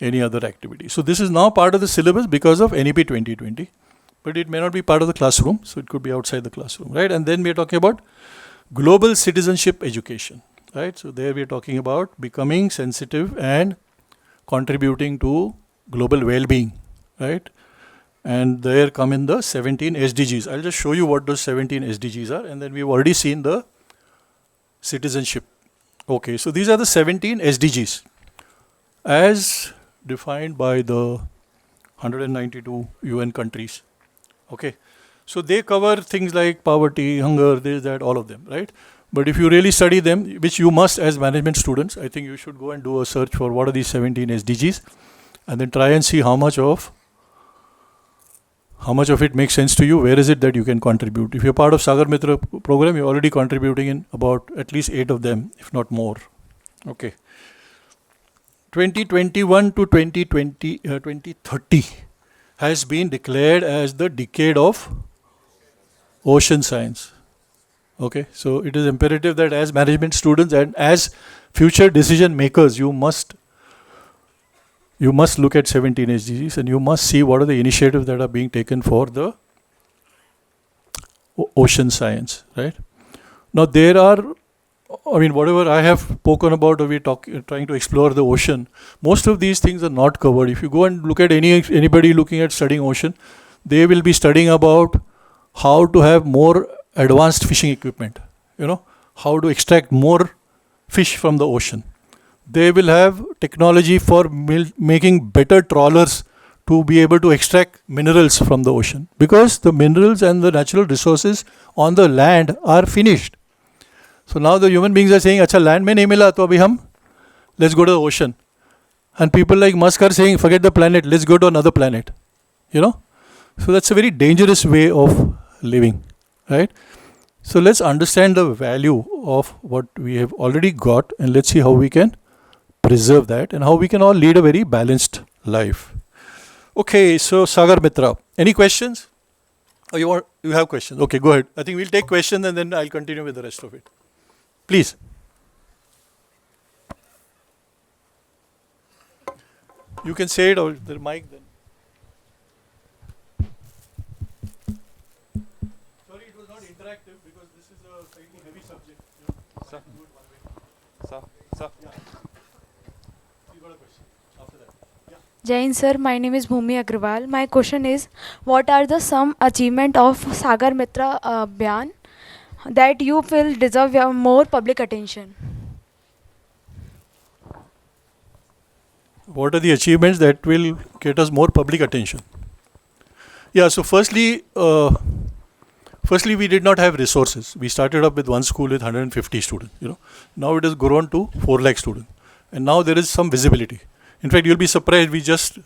any other activity. So, this is now part of the syllabus because of NEP 2020. But it may not be part of the classroom, so it could be outside the classroom, right? And then we are talking about global citizenship education, right? So there we are talking about becoming sensitive and contributing to global well-being, right? And there come in the 17 SDGs. I'll just show you what those 17 SDGs are, and then we've already seen the citizenship. Okay, so these are the 17 SDGs as defined by the 192 UN countries. Okay, so they cover things like poverty, hunger, this, that, all of them, right? But if you really study them, which you must as management students, I think you should go and do a search for what are these 17 SDGs and then try and see how much of it makes sense to you, where is it that you can contribute. If you're part of Sagar Mitra program, you're already contributing in about at least 8 of them, if not more. Okay. 2021 to 2030 has been declared as the decade of ocean science. Okay, so it is imperative that as management students and as future decision makers, you must look at 17 SDGs and you must see what are the initiatives that are being taken for the ocean science, right? Now there are, I mean, whatever I have spoken about, or we're trying to explore the ocean, most of these things are not covered. If you go and look at anybody looking at studying ocean, they will be studying about how to have more advanced fishing equipment, you know, how to extract more fish from the ocean. They will have technology for making better trawlers to be able to extract minerals from the ocean, because the minerals and the natural resources on the land are finished. So now the human beings are saying, अच्छा land में नहीं मिला तो अभी हम let's go to the ocean. And people like Musk are saying, forget the planet, let's go to another planet. You know? So that's a very dangerous way of living, right? So let's understand the value of what we have already got, and let's see how we can preserve that and how we can all lead a very balanced life. Okay, so Sagar Mitra, any questions? Oh, you have questions? Okay, go ahead. I think we'll take questions and then I'll continue with the rest of it. Please. You can say it or the mic then. Sorry, it was not interactive because this is a slightly heavy subject. Sir. Sir. Yeah. You got a question after that. Yeah. Jain sir, my name is Bhumi Agrawal. My question is, what are the some achievement of Sagar Mitra Abhiyan that you feel deserve more public attention? What are the achievements that will get us more public attention? Yeah, so firstly, we did not have resources. We started up with one school with 150 students. Now it has grown to 4 lakh students, and now there is some visibility. In fact, you'll be surprised. We just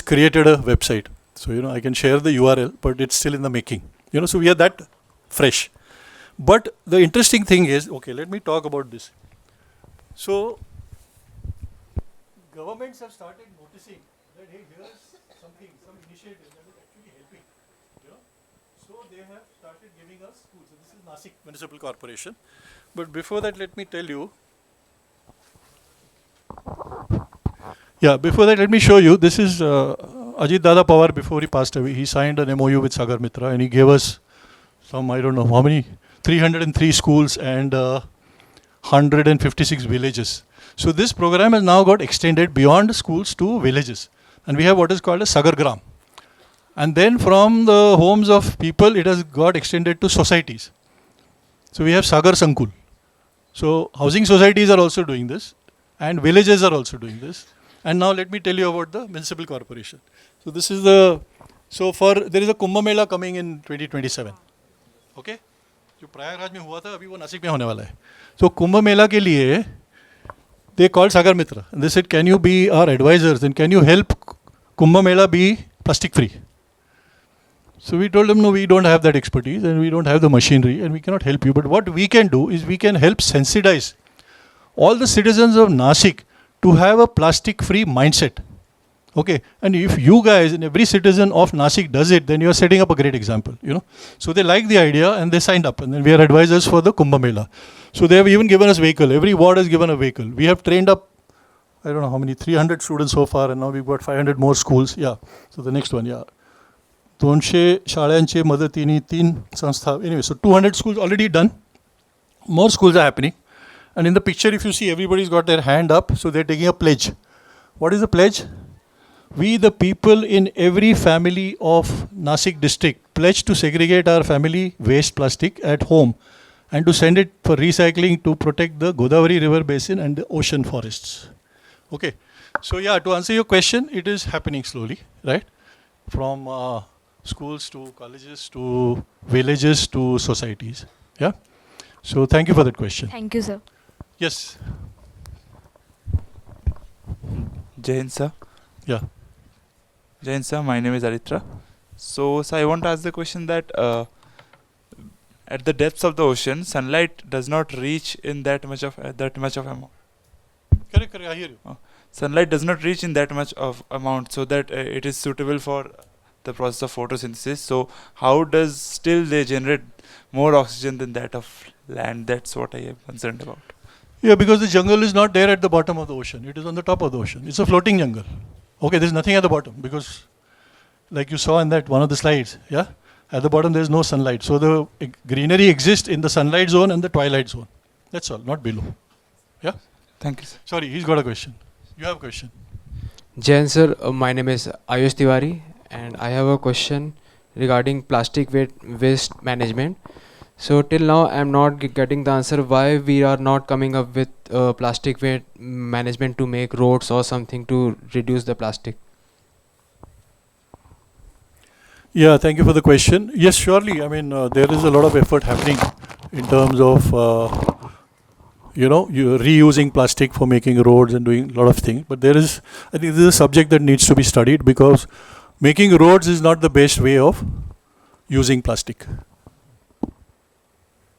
created a website, so I can share the URL, but it's still in the making. So we are that fresh. But the interesting thing is, okay, let me talk about this. So governments have started noticing that, hey, here's something, some initiative that is actually helping. So they have started giving us schools. So this is Nasik Municipal Corporation. But before that, let me tell you. Yeah, before that, let me show you. This is Ajit Dada Pawar before he passed away. He signed an MOU with Sagar Mitra and he gave us some, I don't know how many, 303 schools and 156 villages. So this program has now got extended beyond schools to villages. And we have what is called a Sagar Gram. And then from the homes of people, it has got extended to societies. So we have Sagar Sankul. So housing societies are also doing this. And villages are also doing this. And now let me tell you about the municipal corporation. So this is there is a Kumbh Mela coming in 2027. Okay? जो प्रयागराज में हुआ था अभी वो नासिक में होने वाला है. So Kumbh Mela के लिए they called Sagar Mitra. And they said, can you be our advisors and can you help Kumbh Mela be plastic free? So we told them, no, we don't have that expertise and we don't have the machinery and we cannot help you. But what we can do is we can help sensitize all the citizens of Nasik to have a plastic free mindset. Okay, and if you guys and every citizen of Nasik does it, then you are setting up a great example, So they liked the idea and they signed up, and then we are advisors for the Kumbh Mela. So they have even given us vehicle. Every ward has given a vehicle. We have trained up, I don't know how many, 300 students so far, and now we've got 500 more schools. Yeah. So the next one, yeah. 200 शाळांचे मदतीने 3 संस्था. Anyway, so 200 schools already done. More schools are happening. And in the picture, if you see, everybody's got their hand up, so they're taking a pledge. What is the pledge? We, the people in every family of Nasik district, pledge to segregate our family waste plastic at home and to send it for recycling to protect the Godavari river basin and the ocean forests. Okay. So yeah, to answer your question, it is happening slowly, right? From schools to colleges to villages to societies. Yeah. So thank you for that question. Thank you, sir. Yes. Jain sir. Yeah. Jain sir, my name is Aritra. So I want to ask the question that at the depths of the ocean, sunlight does not reach in that much of amount. Correct, I hear you. Sunlight does not reach in that much of amount, so that it is suitable for the process of photosynthesis. So how does still they generate more oxygen than that of land? That's what I am concerned about. Yeah, because the jungle is not there at the bottom of the ocean. It is on the top of the ocean. It's a floating jungle. Okay, there's nothing at the bottom because, like you saw in that one of the slides, yeah, at the bottom there's no sunlight. So the greenery exists in the sunlight zone and the twilight zone. That's all, not below. Yeah. Thank you, sir. Sorry, he's got a question. You have a question. Jain sir, my name is Ayush Tiwari and I have a question regarding plastic waste management. So till now I am not getting the answer why we are not coming up with plastic waste management to make roads or something to reduce the plastic. Yeah, thank you for the question. Yes, surely. I mean, there is a lot of effort happening in terms of you're reusing plastic for making roads and doing a lot of things. But I think this is a subject that needs to be studied, because making roads is not the best way of using plastic.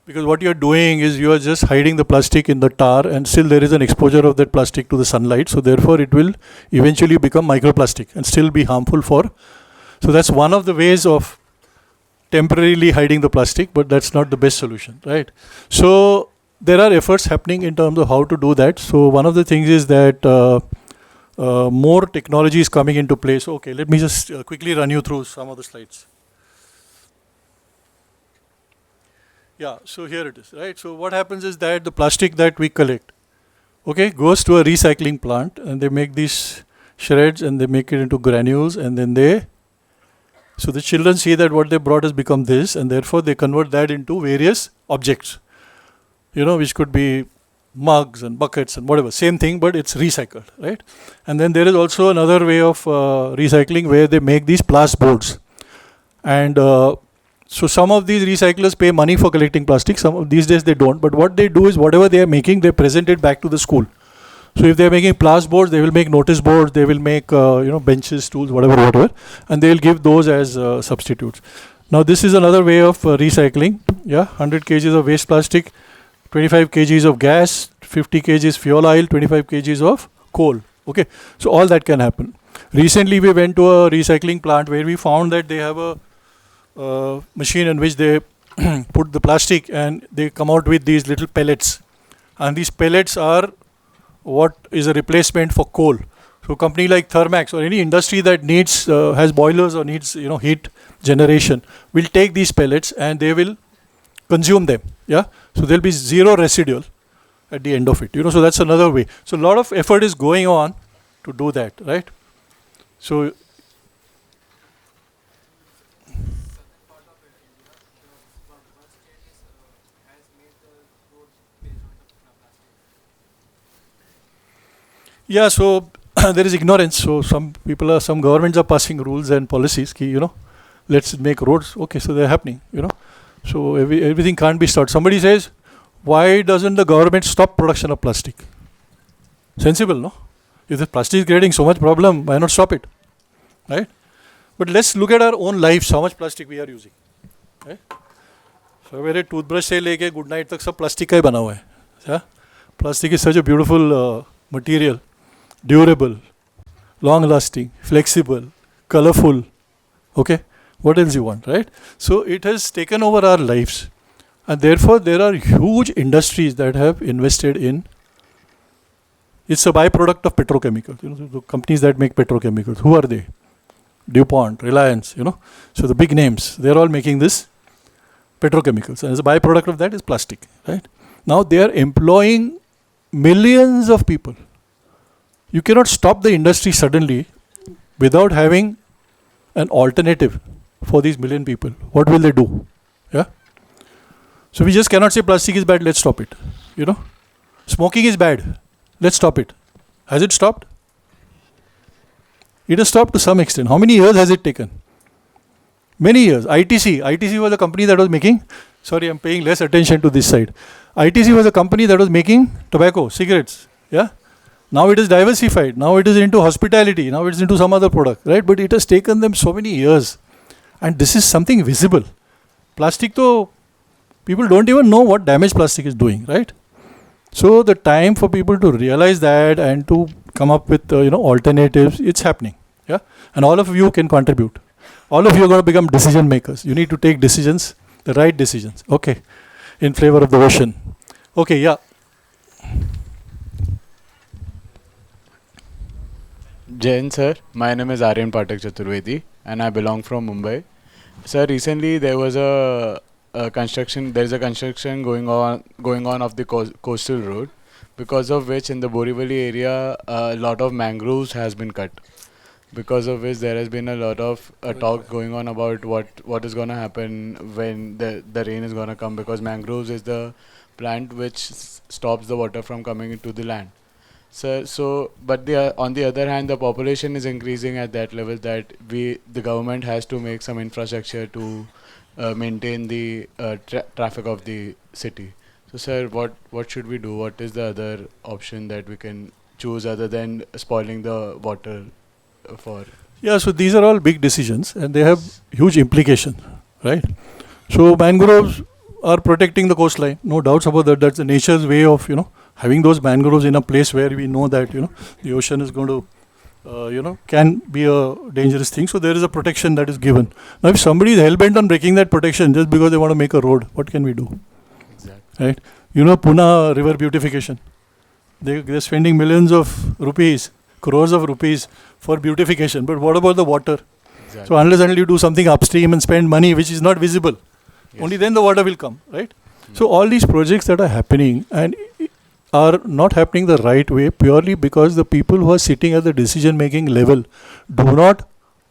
Because what you're doing is you are just hiding the plastic in the tar, and still there is an exposure of that plastic to the sunlight. So therefore it will eventually become microplastic and still be harmful so that's one of the ways of temporarily hiding the plastic, but that's not the best solution, right? So there are efforts happening in terms of how to do that. So one of the things is that more technology is coming into place. Okay, let me just quickly run you through some of the slides. Yeah, so here it is, right? So what happens is that the plastic that we collect, okay, goes to a recycling plant, and they make these shreds and they make it into granules, and then so the children see that what they brought has become this, and therefore they convert that into various objects, which could be mugs and buckets and whatever, same thing, but it's recycled, right? And then there is also another way of recycling where they make these plastic boards. And so some of these recyclers pay money for collecting plastic, some of these days they don't, but what they do is whatever they are making, they present it back to the school. So if they are making plastic boards, they will make notice boards, they will make benches, stools, whatever, and they will give those as substitutes. Now this is another way of recycling. 100 kgs of waste plastic, 25 kgs of gas, 50 kgs fuel oil, 25 kgs of coal. Okay, so all that can happen. Recently we went to a recycling plant where we found that they have a machine in which they put the plastic and they come out with these little pellets, and these pellets are what is a replacement for coal. So company like Thermax or any industry that needs has boilers or needs heat generation will take these pellets and they will consume them. So there'll be zero residual at the end of it. So that's another way. So a lot of effort is going on to do that, right? So so there is ignorance. So some governments are passing rules and policies, let's make roads. Okay, so they're happening, So everything can't be stopped. Somebody says, why doesn't the government stop production of plastic? Sensible, no? If the plastic is creating so much problem, why not stop it, right? But let's look at our own lives, how much plastic we are using, right? So मेरे toothbrush से लेके good night तक सब plastic का ही बना हुआ है. Plastic is such a beautiful material. Durable, long-lasting, flexible, colorful. Okay, what else you want, right? So it has taken over our lives, and therefore there are huge industries that have invested in. It's a byproduct of petrochemicals. The companies that make petrochemicals. Who are they? DuPont, Reliance. So the big names. They're all making this petrochemicals, and as a byproduct of that is plastic, right? Now they are employing millions of people. You cannot stop the industry suddenly without having an alternative for these million people. What will they do? So we just cannot say plastic is bad, let's stop it. Smoking is bad, let's stop it. Has it stopped? It has stopped to some extent. How many years has it taken? Many years. ITC was a company that was making, sorry, I'm paying less attention to this side. ITC was a company that was making tobacco, cigarettes. Now it is diversified. Now it is into hospitality. Now it is into some other product, right? But it has taken them so many years. And this is something visible. Plastic, though, people don't even know what damage plastic is doing, right? So the time for people to realize that and to come up with alternatives, it's happening. And all of you can contribute. All of you are going to become decision makers. You need to take decisions, the right decisions. Okay, in favor of the ocean. Okay, Jain sir, my name is Aryan Pathak Chaturvedi and I belong from Mumbai. Sir, recently there was a construction going on of the coastal road, because of which in the Borivali area a lot of mangroves has been cut. Because of which there has been a lot of talk going on about what is going to happen when the rain is going to come, because mangroves is the plant which stops the water from coming into the land. But on the other hand, the population is increasing at that level that the government has to make some infrastructure to maintain the traffic of the city. So, sir, what should we do? What is the other option that we can choose other than spoiling the water for? Yeah, so these are all big decisions and they have huge implication, right? So mangroves are protecting the coastline, no doubts about that. That's the nature's way of, having those mangroves in a place where we know that, the ocean is going to, can be a dangerous thing. So there is a protection that is given. Now, if somebody is hell-bent on breaking that protection just because they want to make a road, what can we do? Exactly. Right? Pune river beautification. They're spending millions of rupees, crores of rupees for beautification. But what about the water? Exactly. So unless you do something upstream and spend money which is not visible, Yes. only then the water will come, right? So all these projects that are happening and are not happening the right way purely because the people who are sitting at the decision making level do not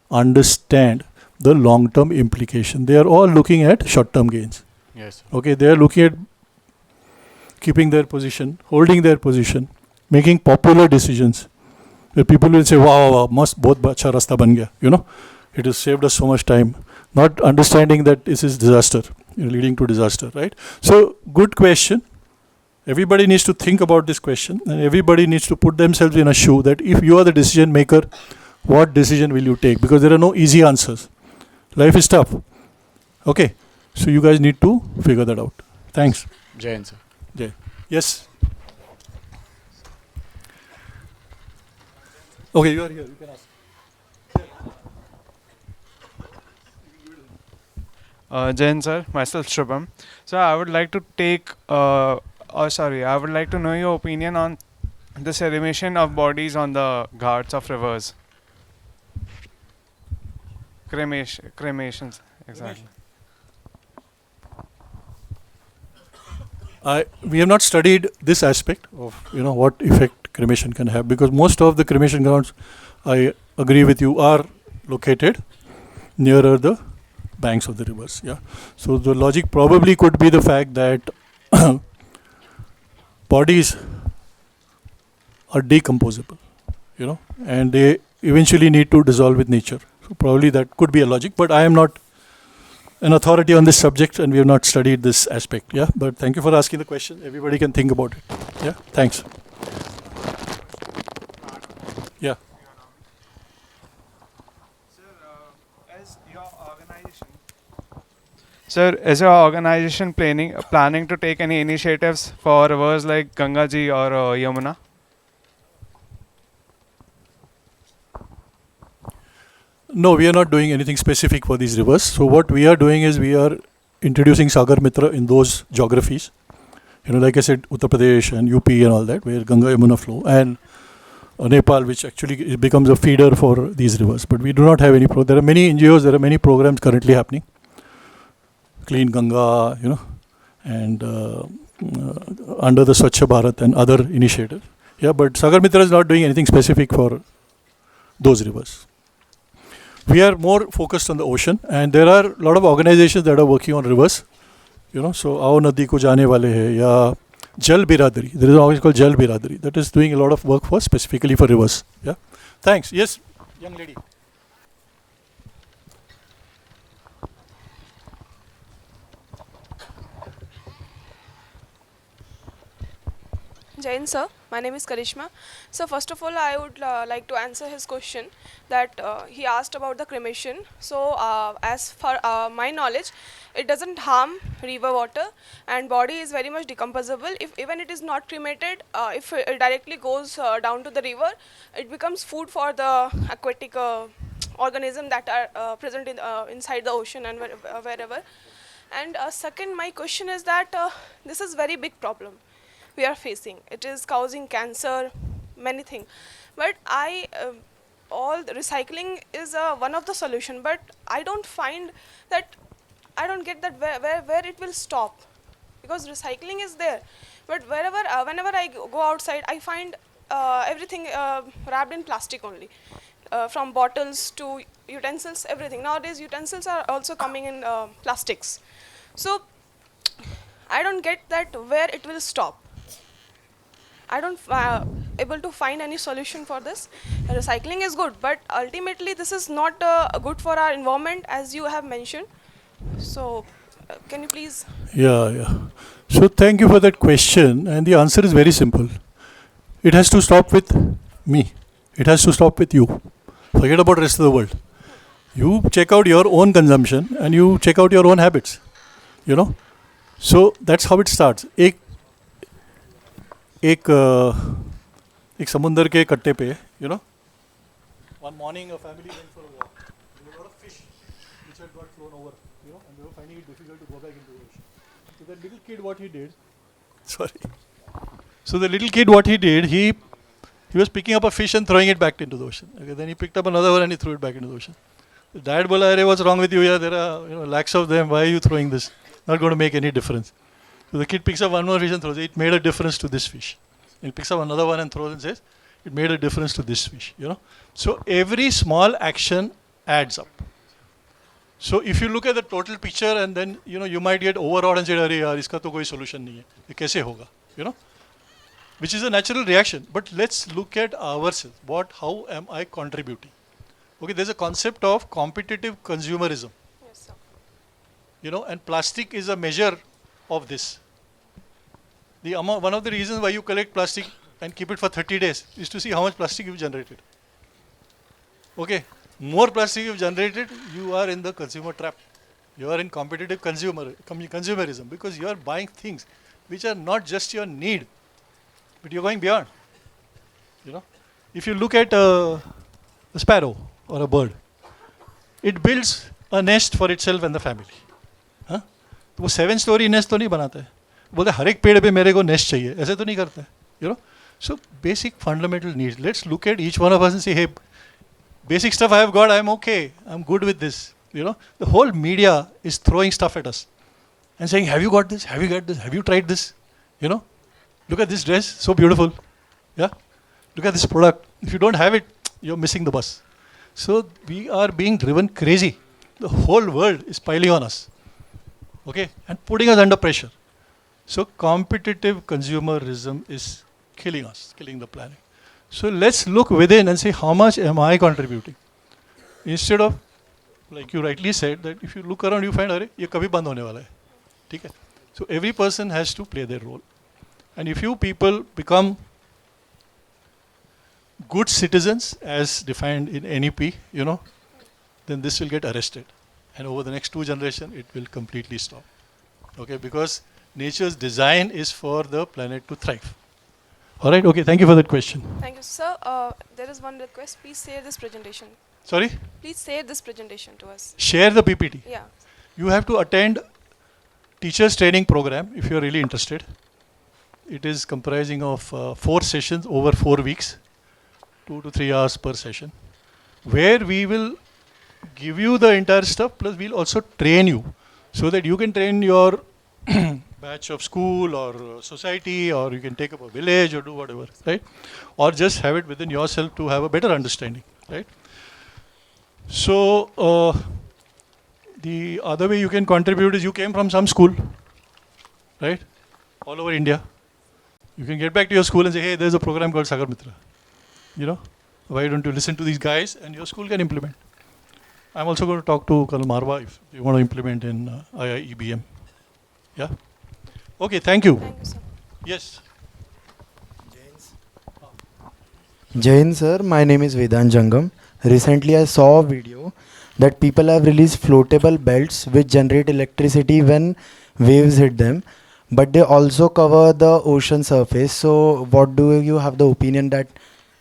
understand the long term implication. They are all looking at short term gains. Yes, sir. Okay, they are looking at keeping their position, holding their position, making popular decisions. Where people will say, wow, must bahut acha rasta ban gaya. It has saved us so much time. Not understanding that this is disaster, leading to disaster, right? So, good question. Everybody needs to think about this question and everybody needs to put themselves in a shoe that if you are the decision maker, what decision will you take? Because there are no easy answers. Life is tough. Okay, so you guys need to figure that out. Thanks. Jain, sir. Jay. Yes. Okay, you are here. You can ask. Jain sir, myself Shubham. So I would like to I would like to know your opinion on the cremation of bodies on the ghats of rivers. Cremations, exactly. We have not studied this aspect of what effect cremation can have, because most of the cremation grounds, I agree with you, are located nearer the banks of the rivers. Yeah. So the logic probably could be the fact that bodies are decomposable, and they eventually need to dissolve with nature. So probably that could be a logic, but I am not an authority on this subject and we have not studied this aspect. Yeah, but thank you for asking the question. Everybody can think about it. Yeah, thanks. Yeah. Sir, is your organization planning to take any initiatives for rivers like Ganga Ji or Yamuna? No, we are not doing anything specific for these rivers. So what we are doing is we are introducing Sagar Mitra in those geographies. Like I said, Uttar Pradesh and UP and all that, where Ganga Yamuna flow, and Nepal, which actually becomes a feeder for these rivers. But we do not have any there are many NGOs, there are many programs currently happening. Clean Ganga, and under the Swachh Bharat and other initiatives. Yeah, but Sagar Mitra is not doing anything specific for those rivers. We are more focused on the ocean, and there are a lot of organizations that are working on rivers. So Aao Nadi ko jaane wale hai, ya Jal Biradari. There is an organization called Jal Biradari that is doing a lot of work for specifically for rivers. Yeah. Thanks. Yes, young lady. Jain sir, my name is Karishma. So first of all, I would like to answer his question that he asked about the cremation. So as for my knowledge, it doesn't harm river water, and body is very much decomposable. If even it is not cremated, if it directly goes down to the river, it becomes food for the aquatic organism that are present in inside the ocean and wherever. And second, my question is that this is very big problem we are facing. It is causing cancer, many things. But all the recycling is one of the solution. But I don't find that, I don't get that where it will stop, because recycling is there. But whenever I go outside, I find everything wrapped in plastic only, from bottles to utensils, everything. Nowadays, utensils are also coming in plastics. So I don't get that where it will stop. I don't able to find any solution for this. Recycling is good, but ultimately this is not good for our environment, as you have mentioned. So Can you please? Yeah. So thank you for that question, and the answer is very simple. It has to stop with me. It has to stop with you. Forget about rest of the world. You check out your own consumption and you check out your own habits. You know. So that's how it starts. एक एक समुंदर के कट्टे पे, you know. One morning, a family went for a walk. There were a lot of fish which had got thrown over, you know, and they were finding it difficult to go back into the ocean. So the little kid, what he did, sorry. So the little kid, what he did, he was picking up a fish and throwing it back into the ocean. Okay, then he picked up another one and he threw it back into the ocean. The dad bola, "Arey, what's wrong with you? Yeah, there are lakhs of them. Why are you throwing this? Not going to make any difference." So the kid picks up one more fish and throws it. It made a difference to this fish. He picks up another one and throws and says, "It made a difference to this fish." You know. So every small action adds up. So if you look at the total picture and then you might get overawed and say, "Arey yaar, iska to koi solution nahi hai. Ye kaise hoga?" You know. Which is a natural reaction. But let's look at ourselves. How am I contributing? Okay, there's a concept of competitive consumerism. Yes, sir. And plastic is a measure of this. One of the reasons why you collect plastic and keep it for 30 days is to see how much plastic you've generated. Okay, more plastic you've generated, you are in the consumer trap. You are in competitive consumerism because you are buying things which are not just your need, but you're going beyond. If you look at a sparrow or a bird, it builds a nest for itself and the family. हाँ? तो वो 7-story nest तो नहीं बनाता है. बोलते हर एक पेड़ पे मेरे को nest चाहिए. ऐसे तो नहीं करता है. So basic fundamental needs. Let's look at each one of us and say, hey, basic stuff I have got, I'm okay. I'm good with this. The whole media is throwing stuff at us and saying, have you got this? Have you got this? Have you tried this? Look at this dress, so beautiful. Yeah. Look at this product. If you don't have it, you're missing the bus. So we are being driven crazy. The whole world is piling on us. Okay, and putting us under pressure. So competitive consumerism is killing us, killing the planet. So let's look within and say, how much am I contributing? Instead of, like you rightly said, that if you look around, you find, "Arey, ye kabhi band hone wala hai." ठीक है? So every person has to play their role. And if you people become good citizens as defined in NEP, then this will get arrested. And over the next 2 generations, it will completely stop. Okay, because nature's design is for the planet to thrive. All right, okay, thank you for that question. Thank you, sir. There is one request. Please share this presentation. Sorry? Please share this presentation to us. Share the PPT. Yeah. You have to attend teachers training program if you are really interested. It is comprising of 4 sessions over 4 weeks, 2 to 3 hours per session, where we will give you the entire stuff, plus we'll also train you so that you can train your batch of school or society, or you can take up a village or do whatever, right? Or just have it within yourself to have a better understanding, right? So the other way you can contribute is you came from some school, right? All over India. You can get back to your school and say, hey, there's a program called Sagar Mitra. Why don't you listen to these guys and your school can implement. I'm also going to talk to Colonel Marwa if you want to implement in IIEBM. Yeah? Okay, thank you. Thank you, sir. Yes. Jain sir, my name is Vedant Jangam. Recently I saw a video that people have released floatable belts which generate electricity when waves hit them, but they also cover the ocean surface. So what do you have the opinion that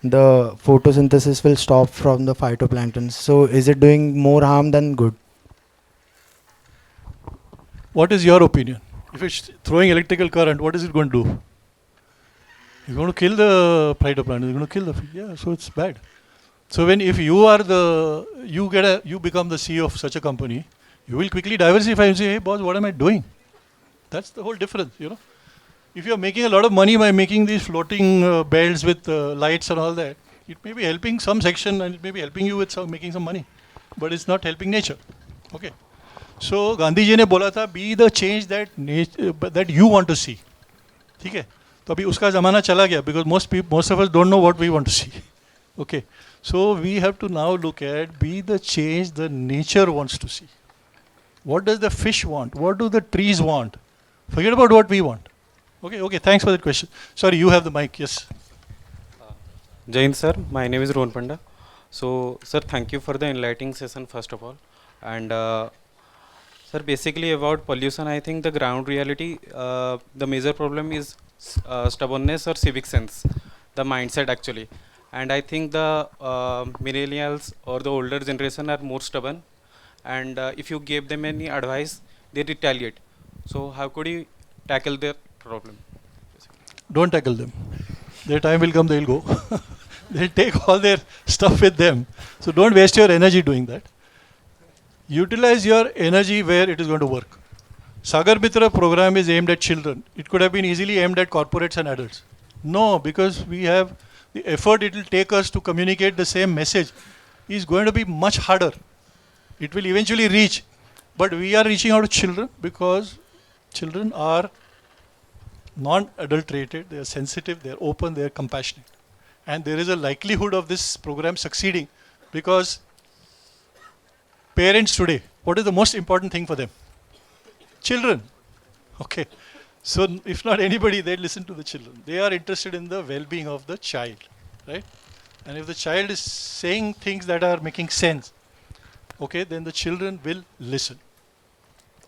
the photosynthesis will stop from the phytoplankton? So is it doing more harm than good? What is your opinion? If it's throwing electrical current, what is it going to do? You're going to kill the phytoplankton. You're going to kill the fish. Yeah, so it's bad. So if you are you become the CEO of such a company, you will quickly diversify and say, hey boss, what am I doing? That's the whole difference, If you're making a lot of money by making these floating belts with lights and all that, it may be helping some section and it may be helping you with making some money, but it's not helping nature. Okay. So Gandhi ji ने बोला था, be the change that you want to see. ठीक है? तो अभी उसका ज़माना चला गया because most of us don't know what we want to see. Okay. So we have to now look at be the change the nature wants to see. What does the fish want? What do the trees want? Forget about what we want. Okay, thanks for that question. Sorry, you have the mic, yes. Jain sir, my name is Rohan Panda. So sir, thank you for the enlightening session first of all. And sir, basically about pollution, I think the ground reality, the major problem is stubbornness or civic sense, the mindset actually. And I think the millennials or the older generation are more stubborn. And if you gave them any advice, they retaliate. So how could you tackle their problem? Don't tackle them. Their time will come, they'll go. They'll take all their stuff with them. So don't waste your energy doing that. Utilize your energy where it is going to work. Sagar Mitra program is aimed at children. It could have been easily aimed at corporates and adults. No, because we have the effort it will take us to communicate the same message is going to be much harder. It will eventually reach. But we are reaching out to children because children are non-adulterated, they are sensitive, they are open, they are compassionate. And there is a likelihood of this program succeeding because parents today, what is the most important thing for them? Children. Okay. So if not anybody, they listen to the children. They are interested in the well-being of the child, right? And if the child is saying things that are making sense, okay, then the children will listen.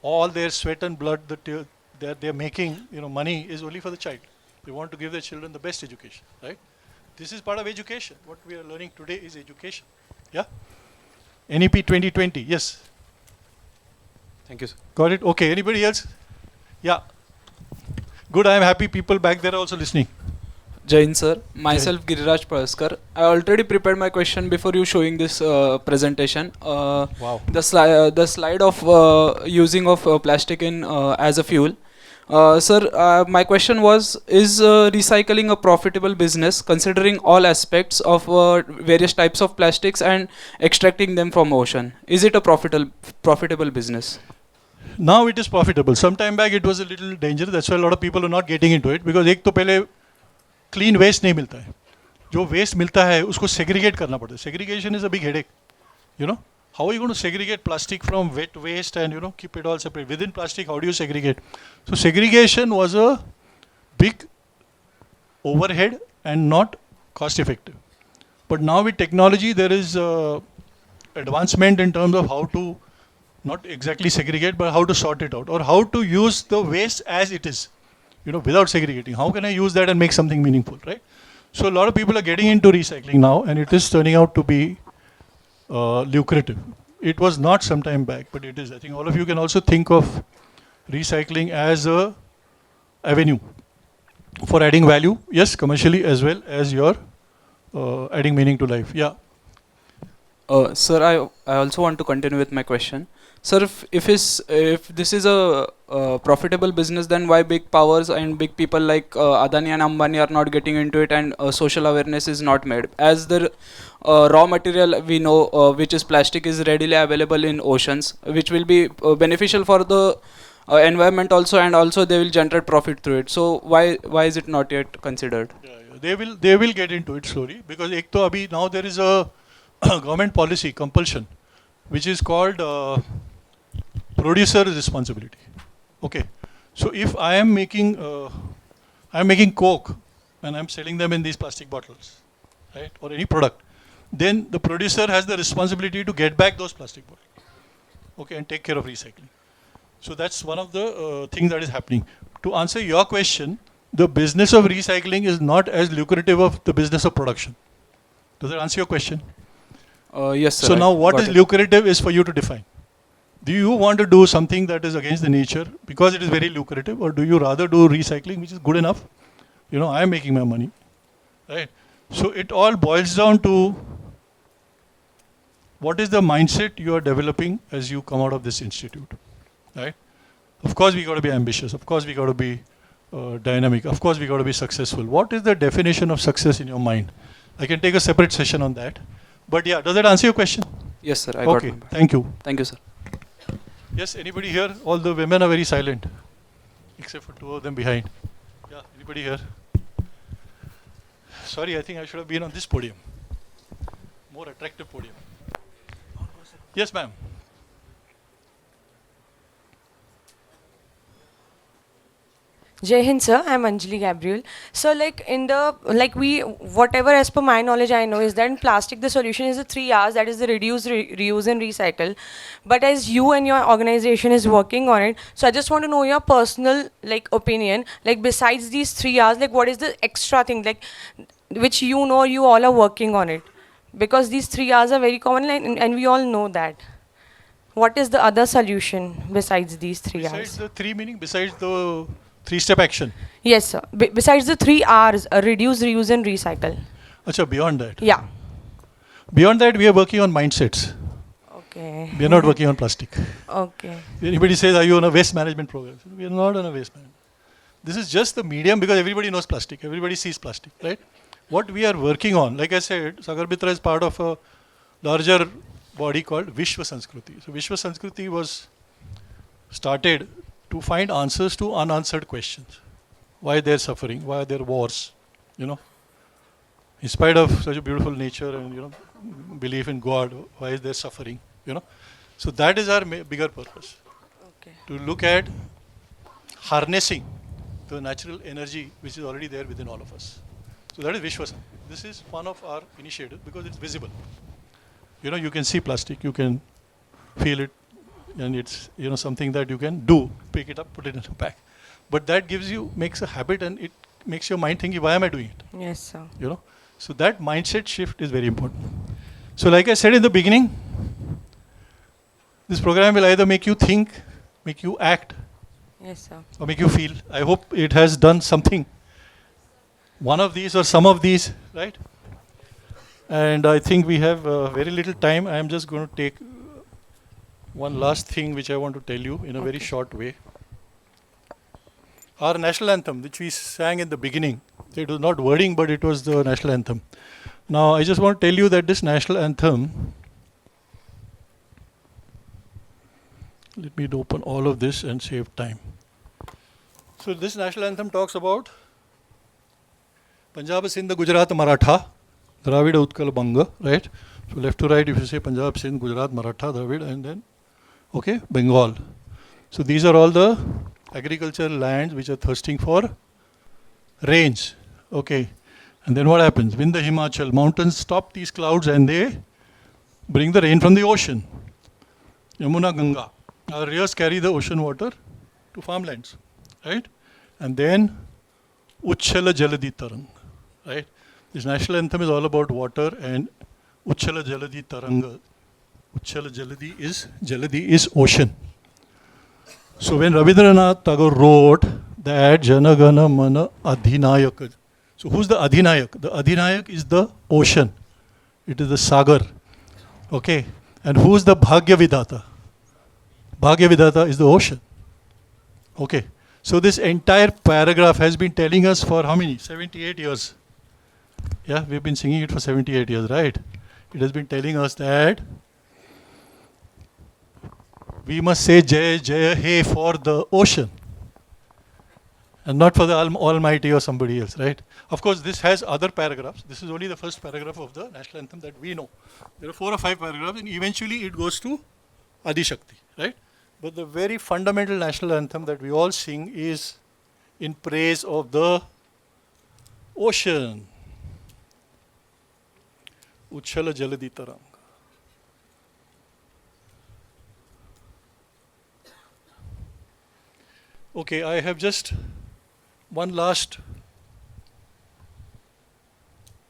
All their sweat and blood that they're making, money is only for the child. They want to give their children the best education, right? This is part of education. What we are learning today is education. Yeah? NEP 2020, yes. Thank you, sir. Got it? Okay, anybody else? Yeah. Good, I am happy people back there are also listening. Jain sir, myself Giriraj Palaskar. I already prepared my question before you showing this presentation. Wow. The slide of using of plastic in as a fuel. Sir, my question was: is recycling a profitable business, considering all aspects of various types of plastics and extracting them from ocean? Is it a profitable business? Now it is profitable. Some time back it was a little dangerous. That's why a lot of people are not getting into it because एक तो पहले clean waste नहीं मिलता है. जो waste मिलता है उसको segregate करना पड़ता है. Segregation is a big headache. How are you going to segregate plastic from wet waste and keep it all separate? Within plastic, how do you segregate? So segregation was a big overhead and not cost effective. But now with technology, there is advancement in terms of how to not exactly segregate, but how to sort it out, or how to use the waste as it is, without segregating. How can I use that and make something meaningful, right? So a lot of people are getting into recycling now, and it is turning out to be lucrative. It was not some time back, but it is. I think all of you can also think of recycling as a avenue for adding value, yes, commercially as well as your adding meaning to life. Yeah. Sir, I also want to continue with my question. Sir, if this is a profitable business, then why big powers and big people like Adani and Ambani are not getting into it, and social awareness is not made? As the raw material we know, which is plastic, is readily available in oceans, which will be beneficial for the environment also, and also they will generate profit through it. So why is it not yet considered? Yeah. They will get into it slowly because ek to abhi now there is a government policy compulsion, which is called producer responsibility. Okay, so if I am making Coke and I'm selling them in these plastic bottles, right, or any product, then the producer has the responsibility to get back those plastic bottles, okay, and take care of recycling. So that's one of the things that is happening. To answer your question, the business of recycling is not as lucrative of the business of production. Does that answer your question? Yes, sir. So now what is lucrative is for you to define. Do you want to do something that is against the nature because it is very lucrative, or do you rather do recycling, which is good enough? I am making my money, right? So it all boils down to what is the mindset you are developing as you come out of this institute, right? Of course we got to be ambitious. Of course we got to be dynamic. Of course we got to be successful. What is the definition of success in your mind? I can take a separate session on that. But yeah, does that answer your question? Yes, sir. I got okay, it. thank you. Thank you, sir. Yes, anybody here? All the women are very silent, except for two of them behind. Yeah, anybody here? Sorry, I think I should have been on this podium. More attractive podium. Yes, ma'am. Jai Hind sir, I'm Anjali Gabriel. So like in the whatever as per my knowledge I know is that in plastic the solution is the 3 R's, that is the reduce, reuse and recycle. But as you and your organization is working on it, so I just want to know your personal like opinion. Like besides these 3 R's, like what is the extra thing like which you know you all are working on it? Because these 3 R's are very common and we all know that. What is the other solution besides these 3 R's? Besides the three meaning, besides the three-step action. Yes, sir. Besides the 3 R's, reduce, reuse, and recycle. Acha, beyond that. Yeah. Beyond that, we are working on mindsets. Okay. We are not working on plastic. Okay. Anybody says, are you on a waste management program? We are not on a waste management. This is just the medium because everybody knows plastic. Everybody sees plastic, right? What we are working on, like I said, Sagar Mitra is part of a larger body called Vishwa Sanskriti. So Vishwa Sanskriti was started to find answers to unanswered questions. Why they're suffering, why there are wars, you know. In spite of such a beautiful nature and, you know, belief in God, why is there suffering, you know. So that is our bigger purpose. Okay. To look at harnessing the natural energy which is already there within all of us. So that is Vishwa Sanskriti. This is one of our initiatives because it's visible. You know, you can see plastic, you can feel it, and it's, you know, something that you can do, pick it up, put it in a bag. But that makes a habit, and it makes your mind think, why am I doing it? Yes, sir. You know, so that mindset shift is very important. So like I said in the beginning, this program will either make you think, make you act, Yes, sir. or make you feel. I hope it has done something. One of these or some of these, right? And I think we have very little time. I am just going to take one last thing which I want to tell you in a very short way. Our national anthem, which we sang in the beginning, it was not wording, but it was the national anthem. Now, I just want to tell you that this national anthem, let me open all of this and save time. So this national anthem talks about Punjab, Sindh, Gujarat, Maratha, Dravida, Utkal, Banga, right? So left to right, if you say Punjab, Sindh, Gujarat, Maratha, Dravida, and then, okay, Bengal. So these are all the agricultural lands which are thirsting for rains, okay. And then what happens? When the Himachal mountains stop these clouds and they bring the rain from the ocean. Yamuna, Ganga. Our rivers carry the ocean water to farmlands, right? And then Uchchala Jaladi Tarang, right? This national anthem is all about water and Uchchala Jaladi Taranga. Uchchala Jaladi is ocean. So when Rabindranath Tagore wrote that Janagana Mana Adhinayak, so who's the Adhinayak? The Adhinayak is the ocean. It is the Sagar. Okay. And who's the Bhagya Vidata? Bhagya Vidata is the ocean. Okay. So this entire paragraph has been telling us for how many? 78 years. Yeah, we've been singing it for 78 years, right? It has been telling us that we must say Jai Jai He for the ocean and not for the Almighty or somebody else, right? Of course, this has other paragraphs. This is only the first paragraph of the national anthem that we know. There are 4 or 5 paragraphs, and eventually it goes to Adi Shakti, right? But the very fundamental national anthem that we all sing is in praise of the ocean. Uchchala Jaladi Tarang. Okay, I have just one last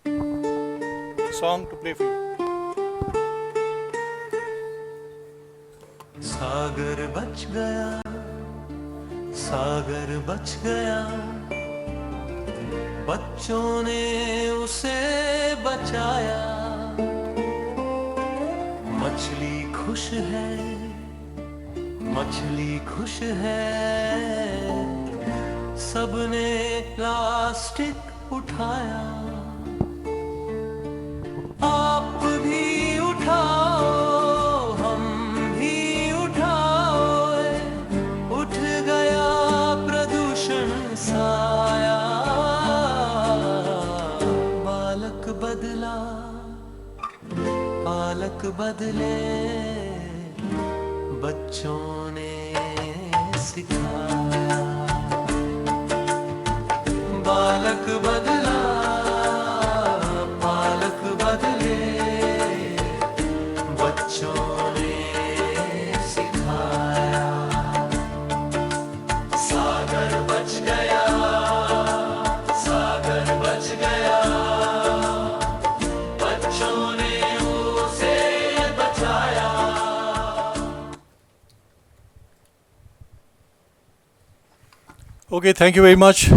song to play for you. सागर बच गया, सागर बच गया, बच्चों ने उसे बचाया, मछली खुश है, मछली खुश है, सबने प्लास्टिक उठाया, आप भी उठाओ, हम भी उठाओ, उठ गया प्रदूषण साया, बालक बदला, पालक बदले, बच्चों ने सिखाया। Okay, thank you very much.